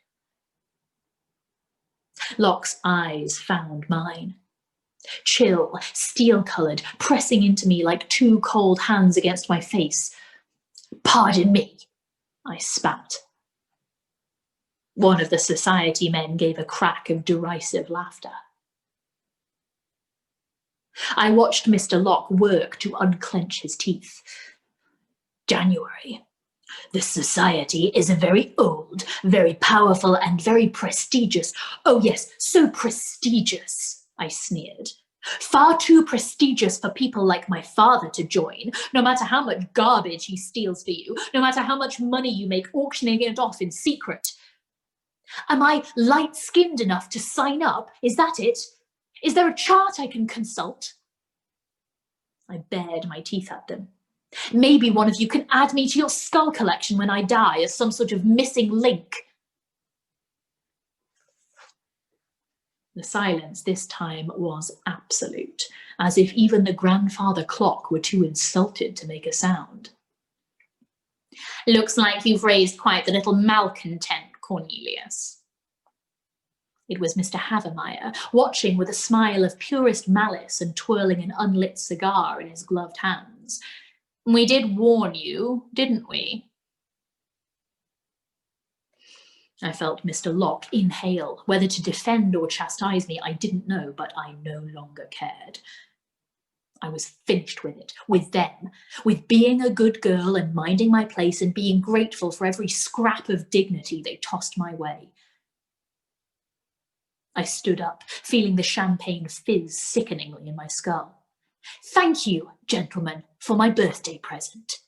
Locke's eyes found mine. Chill, steel-coloured, pressing into me like two cold hands against my face. "Pardon me," I spat. One of the society men gave a crack of derisive laughter. I watched Mr. Locke work to unclench his teeth. "January. The society is a very old, very powerful and very prestigious. Oh yes, so prestigious," I sneered. "Far too prestigious for people like my father to join, no matter how much garbage he steals for you, no matter how much money you make auctioning it off in secret. Am I light-skinned enough to sign up? Is that it? Is there a chart I can consult?" I bared my teeth at them. "Maybe one of you can add me to your skull collection when I die as some sort of missing link." The silence this time was absolute, as if even the grandfather clock were too insulted to make a sound. "Looks like you've raised quite the little malcontent, Cornelius." It was Mr. Havermeyer, watching with a smile of purest malice and twirling an unlit cigar in his gloved hands. "We did warn you, didn't we?" I felt Mr. Locke inhale. Whether to defend or chastise me, I didn't know, but I no longer cared. I was finished with it, with them, with being a good girl and minding my place and being grateful for every scrap of dignity they tossed my way. I stood up, feeling the champagne fizz sickeningly in my skull. "Thank you, gentlemen, for my birthday present."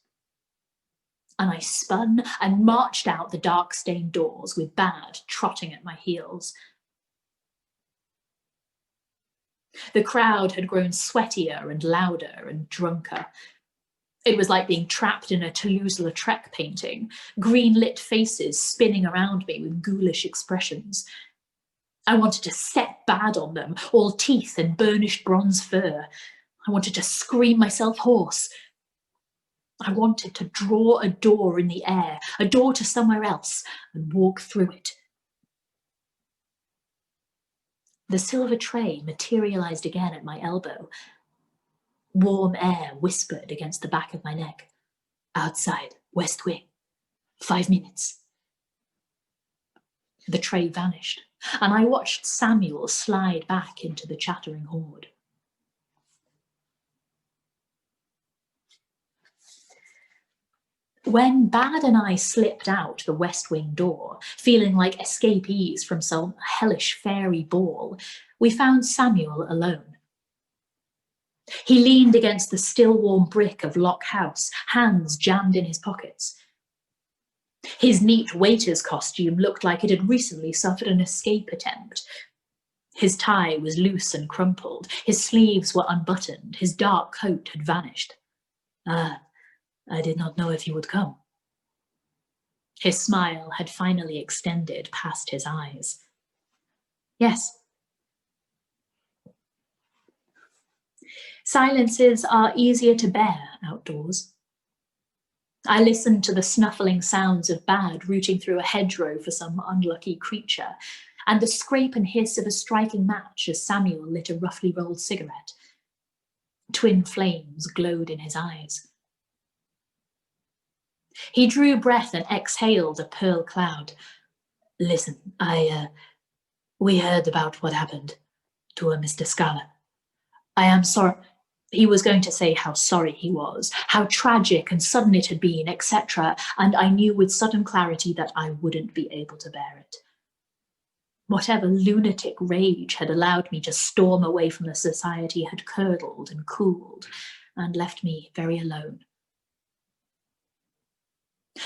And I spun and marched out the dark-stained doors with Bad trotting at my heels. The crowd had grown sweatier and louder and drunker. It was like being trapped in a Toulouse-Lautrec painting, green-lit faces spinning around me with ghoulish expressions. I wanted to set Bad on them, all teeth and burnished bronze fur. I wanted to scream myself hoarse. I wanted to draw a door in the air, a door to somewhere else, and walk through it. The silver tray materialised again at my elbow. Warm air whispered against the back of my neck. "Outside, West Wing. 5 minutes." The tray vanished, and I watched Samuel slide back into the chattering horde. When Bad and I slipped out the West Wing door, feeling like escapees from some hellish fairy ball, we found Samuel alone. He leaned against the still warm brick of Locke House, hands jammed in his pockets. His neat waiter's costume looked like it had recently suffered an escape attempt. His tie was loose and crumpled, his sleeves were unbuttoned, his dark coat had vanished. I did not know if you would come." His smile had finally extended past his eyes. "Yes." Silences are easier to bear outdoors. I listened to the snuffling sounds of Bad rooting through a hedgerow for some unlucky creature, and the scrape and hiss of a striking match as Samuel lit a roughly rolled cigarette. Twin flames glowed in his eyes. He drew breath and exhaled a pearl cloud. Listen, we heard about what happened to Mr. Scala. I am sorry. He was going to say how sorry he was, how tragic and sudden it had been, etc., and I knew with sudden clarity that I wouldn't be able to bear it. Whatever lunatic rage had allowed me to storm away from the society had curdled and cooled and left me very alone.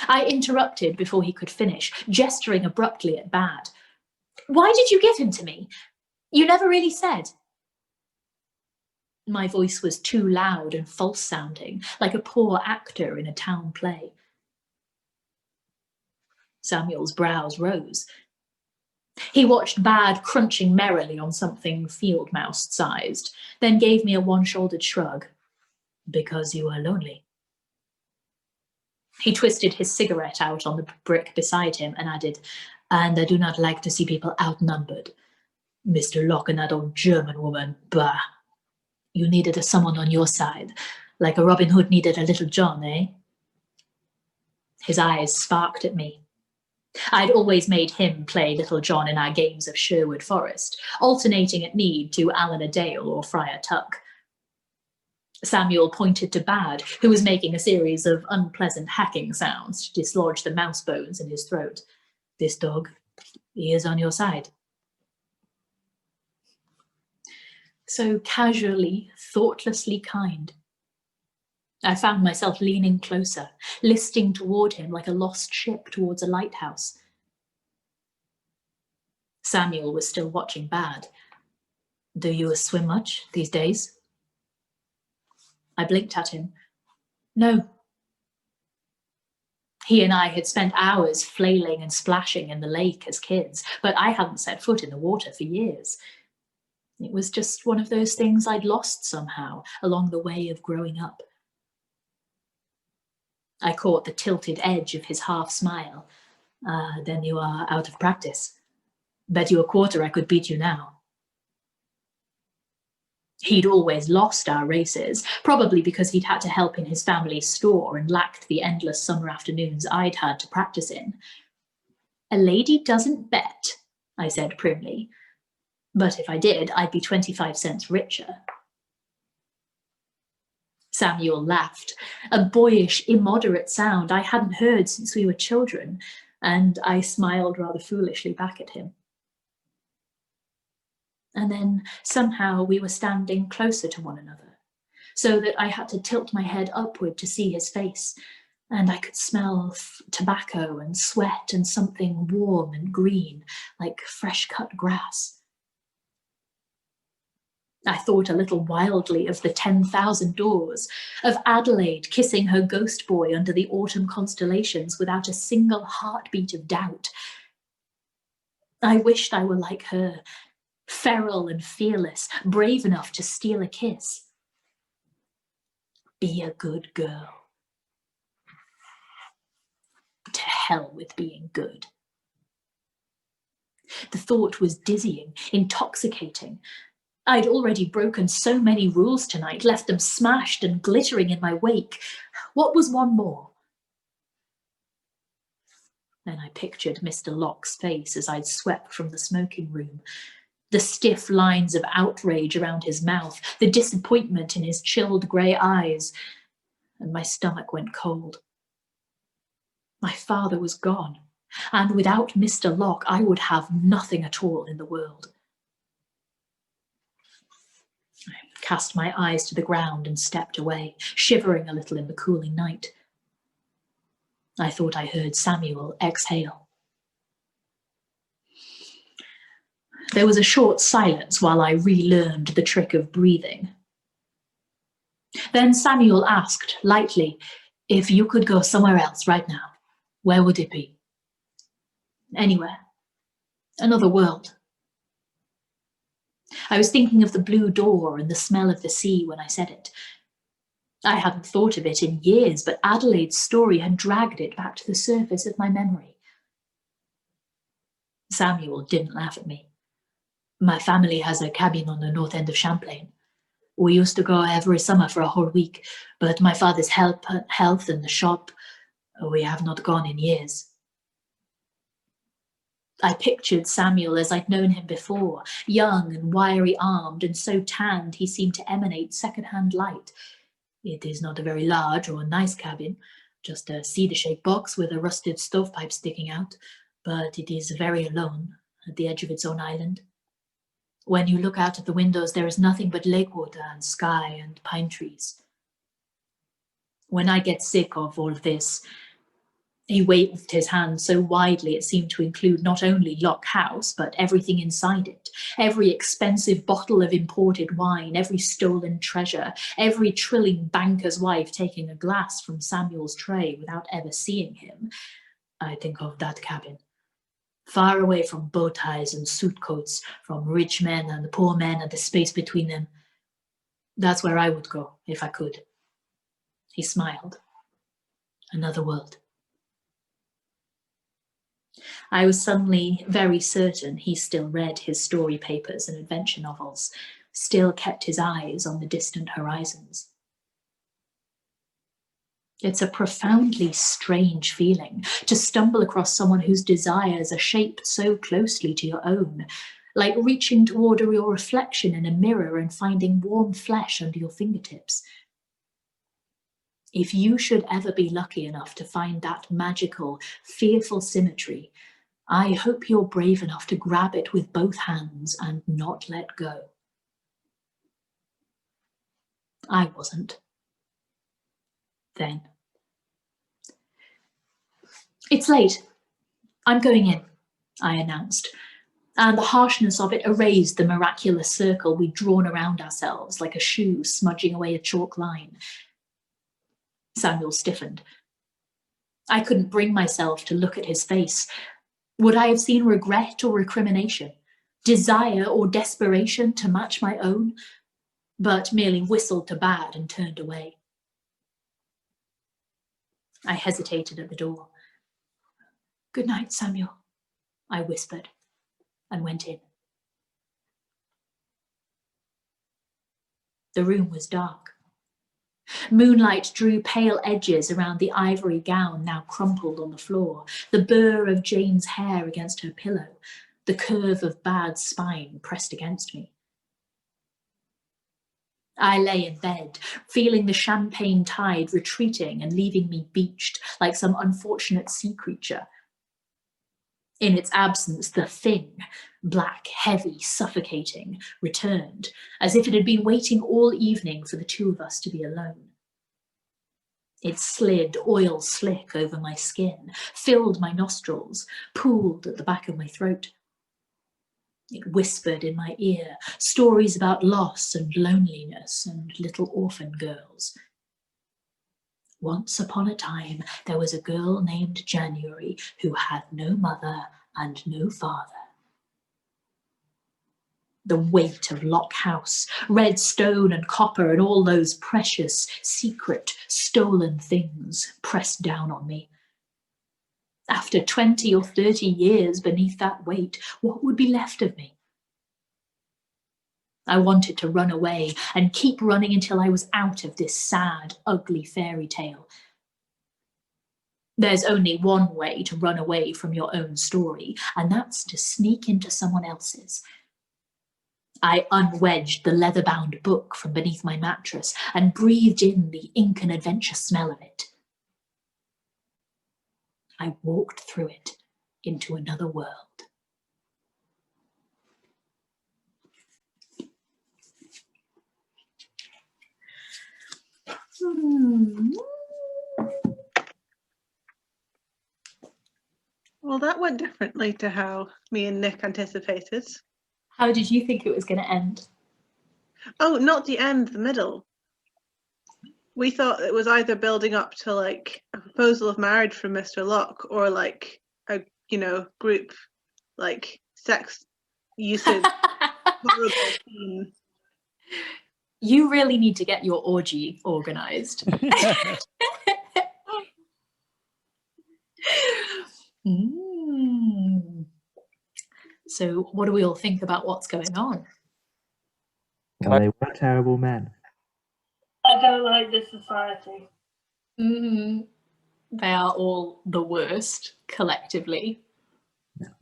I interrupted before he could finish, gesturing abruptly at Bad. Why did you give him to me? You never really said. My voice was too loud and false-sounding, like a poor actor in a town play. Samuel's brows rose. He watched Bad crunching merrily on something field mouse-sized, then gave me a one-shouldered shrug. Because you were lonely. He twisted his cigarette out on the brick beside him and added, and I do not like to see people outnumbered. Mr. Locke and that old German woman, bah. You needed someone on your side, like a Robin Hood needed a Little John, eh? His eyes sparked at me. I'd always made him play Little John in our games of Sherwood Forest, alternating at need to Alan a Dale or Friar Tuck. Samuel pointed to Bad, who was making a series of unpleasant hacking sounds to dislodge the mouse bones in his throat. This dog, he is on your side. So casually, thoughtlessly kind. I found myself leaning closer, listing toward him like a lost ship towards a lighthouse. Samuel was still watching Bad. Do you swim much these days? I blinked at him. No. He and I had spent hours flailing and splashing in the lake as kids, but I hadn't set foot in the water for years. It was just one of those things I'd lost somehow along the way of growing up. I caught the tilted edge of his half smile. Then you are out of practice. Bet you a quarter I could beat you now. He'd always lost our races, probably because he'd had to help in his family's store and lacked the endless summer afternoons I'd had to practice in. A lady doesn't bet, I said primly. But if I did, I'd be 25 cents richer. Samuel laughed, a boyish, immoderate sound I hadn't heard since we were children, and I smiled rather foolishly back at him. And then somehow we were standing closer to one another, so that I had to tilt my head upward to see his face, and I could smell tobacco and sweat and something warm and green, like fresh-cut grass. I thought a little wildly of the 10,000 doors, of Adelaide kissing her ghost boy under the autumn constellations without a single heartbeat of doubt. I wished I were like her, feral and fearless, brave enough to steal a kiss. Be a good girl. To hell with being good. The thought was dizzying, intoxicating. I'd already broken so many rules tonight, left them smashed and glittering in my wake. What was one more? Then I pictured Mr. Locke's face as I'd swept from the smoking room. The stiff lines of outrage around his mouth, the disappointment in his chilled grey eyes, and my stomach went cold. My father was gone, and without Mr. Locke, I would have nothing at all in the world. I cast my eyes to the ground and stepped away, shivering a little in the cooling night. I thought I heard Samuel exhale. There was a short silence while I relearned the trick of breathing. Then Samuel asked, lightly, if you could go somewhere else right now, where would it be? Anywhere. Another world. I was thinking of the blue door and the smell of the sea when I said it. I hadn't thought of it in years, but Adelaide's story had dragged it back to the surface of my memory. Samuel didn't laugh at me. My family has a cabin on the north end of Champlain. We used to go every summer for a whole week, but my father's health and the shop, we have not gone in years. I pictured Samuel as I'd known him before, young and wiry-armed, and so tanned he seemed to emanate second-hand light. It is not a very large or nice cabin, just a cedar-shaped box with a rusted stovepipe sticking out, but it is very alone, at the edge of its own island. When you look out at the windows, there is nothing but lake water and sky and pine trees. When I get sick of all of this, he waved his hand so widely it seemed to include not only Lock House, but everything inside it. Every expensive bottle of imported wine, every stolen treasure, every trilling banker's wife taking a glass from Samuel's tray without ever seeing him. I think of that cabin. Far away from bow ties and suit coats, from rich men and the poor men and the space between them. That's where I would go, if I could. He smiled. Another world. I was suddenly very certain he still read his story papers and adventure novels, still kept his eyes on the distant horizons. It's a profoundly strange feeling to stumble across someone whose desires are shaped so closely to your own, like reaching toward your reflection in a mirror and finding warm flesh under your fingertips. If you should ever be lucky enough to find that magical, fearful symmetry, I hope you're brave enough to grab it with both hands and not let go. I wasn't. Then. It's late. I'm going in, I announced, and the harshness of it erased the miraculous circle we'd drawn around ourselves like a shoe smudging away a chalk line. Samuel stiffened. I couldn't bring myself to look at his face. Would I have seen regret or recrimination, desire or desperation to match my own, but merely whistled to Bad and turned away? I hesitated at the door. "Good night, Samuel," I whispered, and went in. The room was dark. Moonlight drew pale edges around the ivory gown now crumpled on the floor, the burr of Jane's hair against her pillow, the curve of Bad's spine pressed against me. I lay in bed, feeling the champagne tide retreating and leaving me beached like some unfortunate sea creature. In its absence, the thing, black, heavy, suffocating, returned, as if it had been waiting all evening for the two of us to be alone. It slid oil slick over my skin, filled my nostrils, pooled at the back of my throat. It whispered in my ear stories about loss and loneliness and little orphan girls. Once upon a time, there was a girl named January who had no mother and no father. The weight of Lock House, red stone and copper and all those precious, secret, stolen things pressed down on me. After 20 or 30 years beneath that weight, what would be left of me? I wanted to run away and keep running until I was out of this sad, ugly fairy tale. There's only one way to run away from your own story, and that's to sneak into someone else's. I unwedged the leather-bound book from beneath my mattress and breathed in the ink and adventure smell of it. I walked through it into another world. Well, that went differently to how me and Nick anticipated. How did you think it was going to end? Oh, not the end, the middle. We thought it was either building up to like a proposal of marriage from Mr. Locke or like a, group like sex usage horrible scene. You really need to get your orgy organized. So what do we all think about what's going on? Well, they were terrible men. I don't like this society. They are all the worst collectively.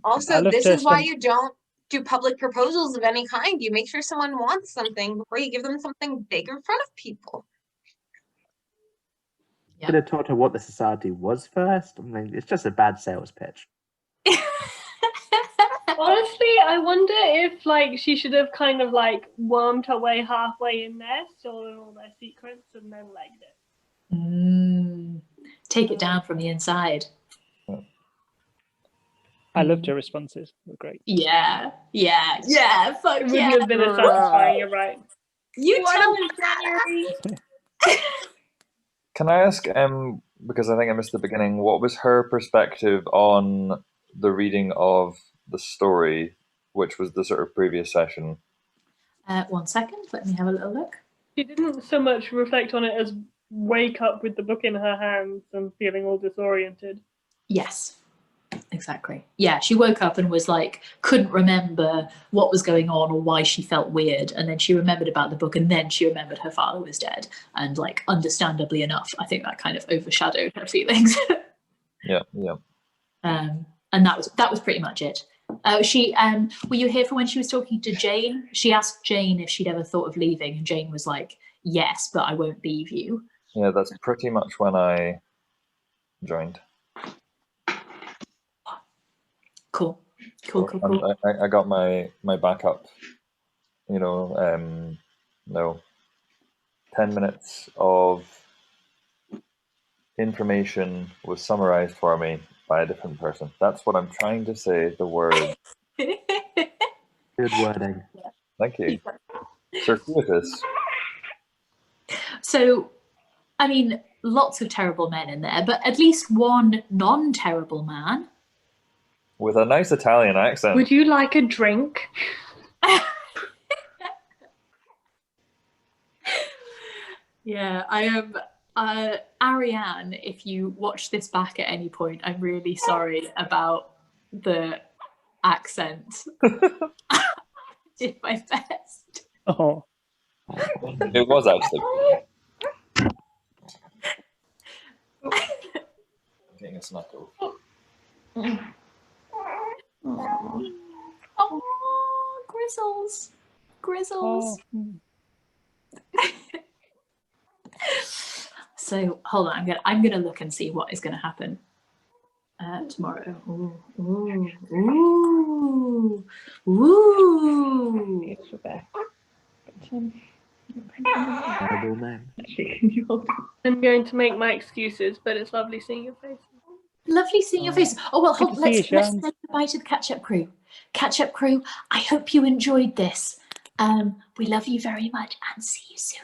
Also, this is why you don't do public proposals of any kind. You make sure someone wants something before you give them something big in front of people. Yeah. Could have taught her what the society was first. I mean, it's just a bad sales pitch. Honestly, I wonder if like she should have kind of like wormed her way halfway in there, stolen all their secrets, and then legged it. Take it down from the inside. I loved her responses. They were great. Yeah. Fuck it wouldn't have been as satisfying. You're right. You tell me, January. Can I ask, because I think I missed the beginning, what was her perspective on the reading of the story, which was the sort of previous session? 1 second, let me have a little look. She didn't so much reflect on it as wake up with the book in her hands and feeling all disoriented. Yes, exactly. Yeah, she woke up and was like, couldn't remember what was going on or why she felt weird. And then she remembered about the book, and then she remembered her father was dead. And like, understandably enough, I think that kind of overshadowed her feelings. Yeah. And that was pretty much it. She were you here for when she was talking to Jane? She asked Jane if she'd ever thought of leaving, and Jane was like, yes, but I won't leave you. Yeah, that's pretty much when I joined. Cool. I got my backup, 10 minutes of information was summarized for me by a different person. That's what I'm trying to say, the word. Good wording. Thank you. Circuitous. So, I mean, lots of terrible men in there, but at least one non-terrible man. With a nice Italian accent. Would you like a drink? Yeah, I am. Ariane, if you watch this back at any point, I'm really sorry about the accent. I did my best. Oh. It was actually. I'm getting a snuckle. Oh, Grizzles. Oh. So hold on, I'm gonna look and see what is gonna happen tomorrow. Ooh. Terrible men. I'm going to make my excuses, but it's lovely seeing your face. Lovely seeing your face. Oh well, hold on. Let's say goodbye to the catch-up crew. Catch-up crew, I hope you enjoyed this. We love you very much and see you soon.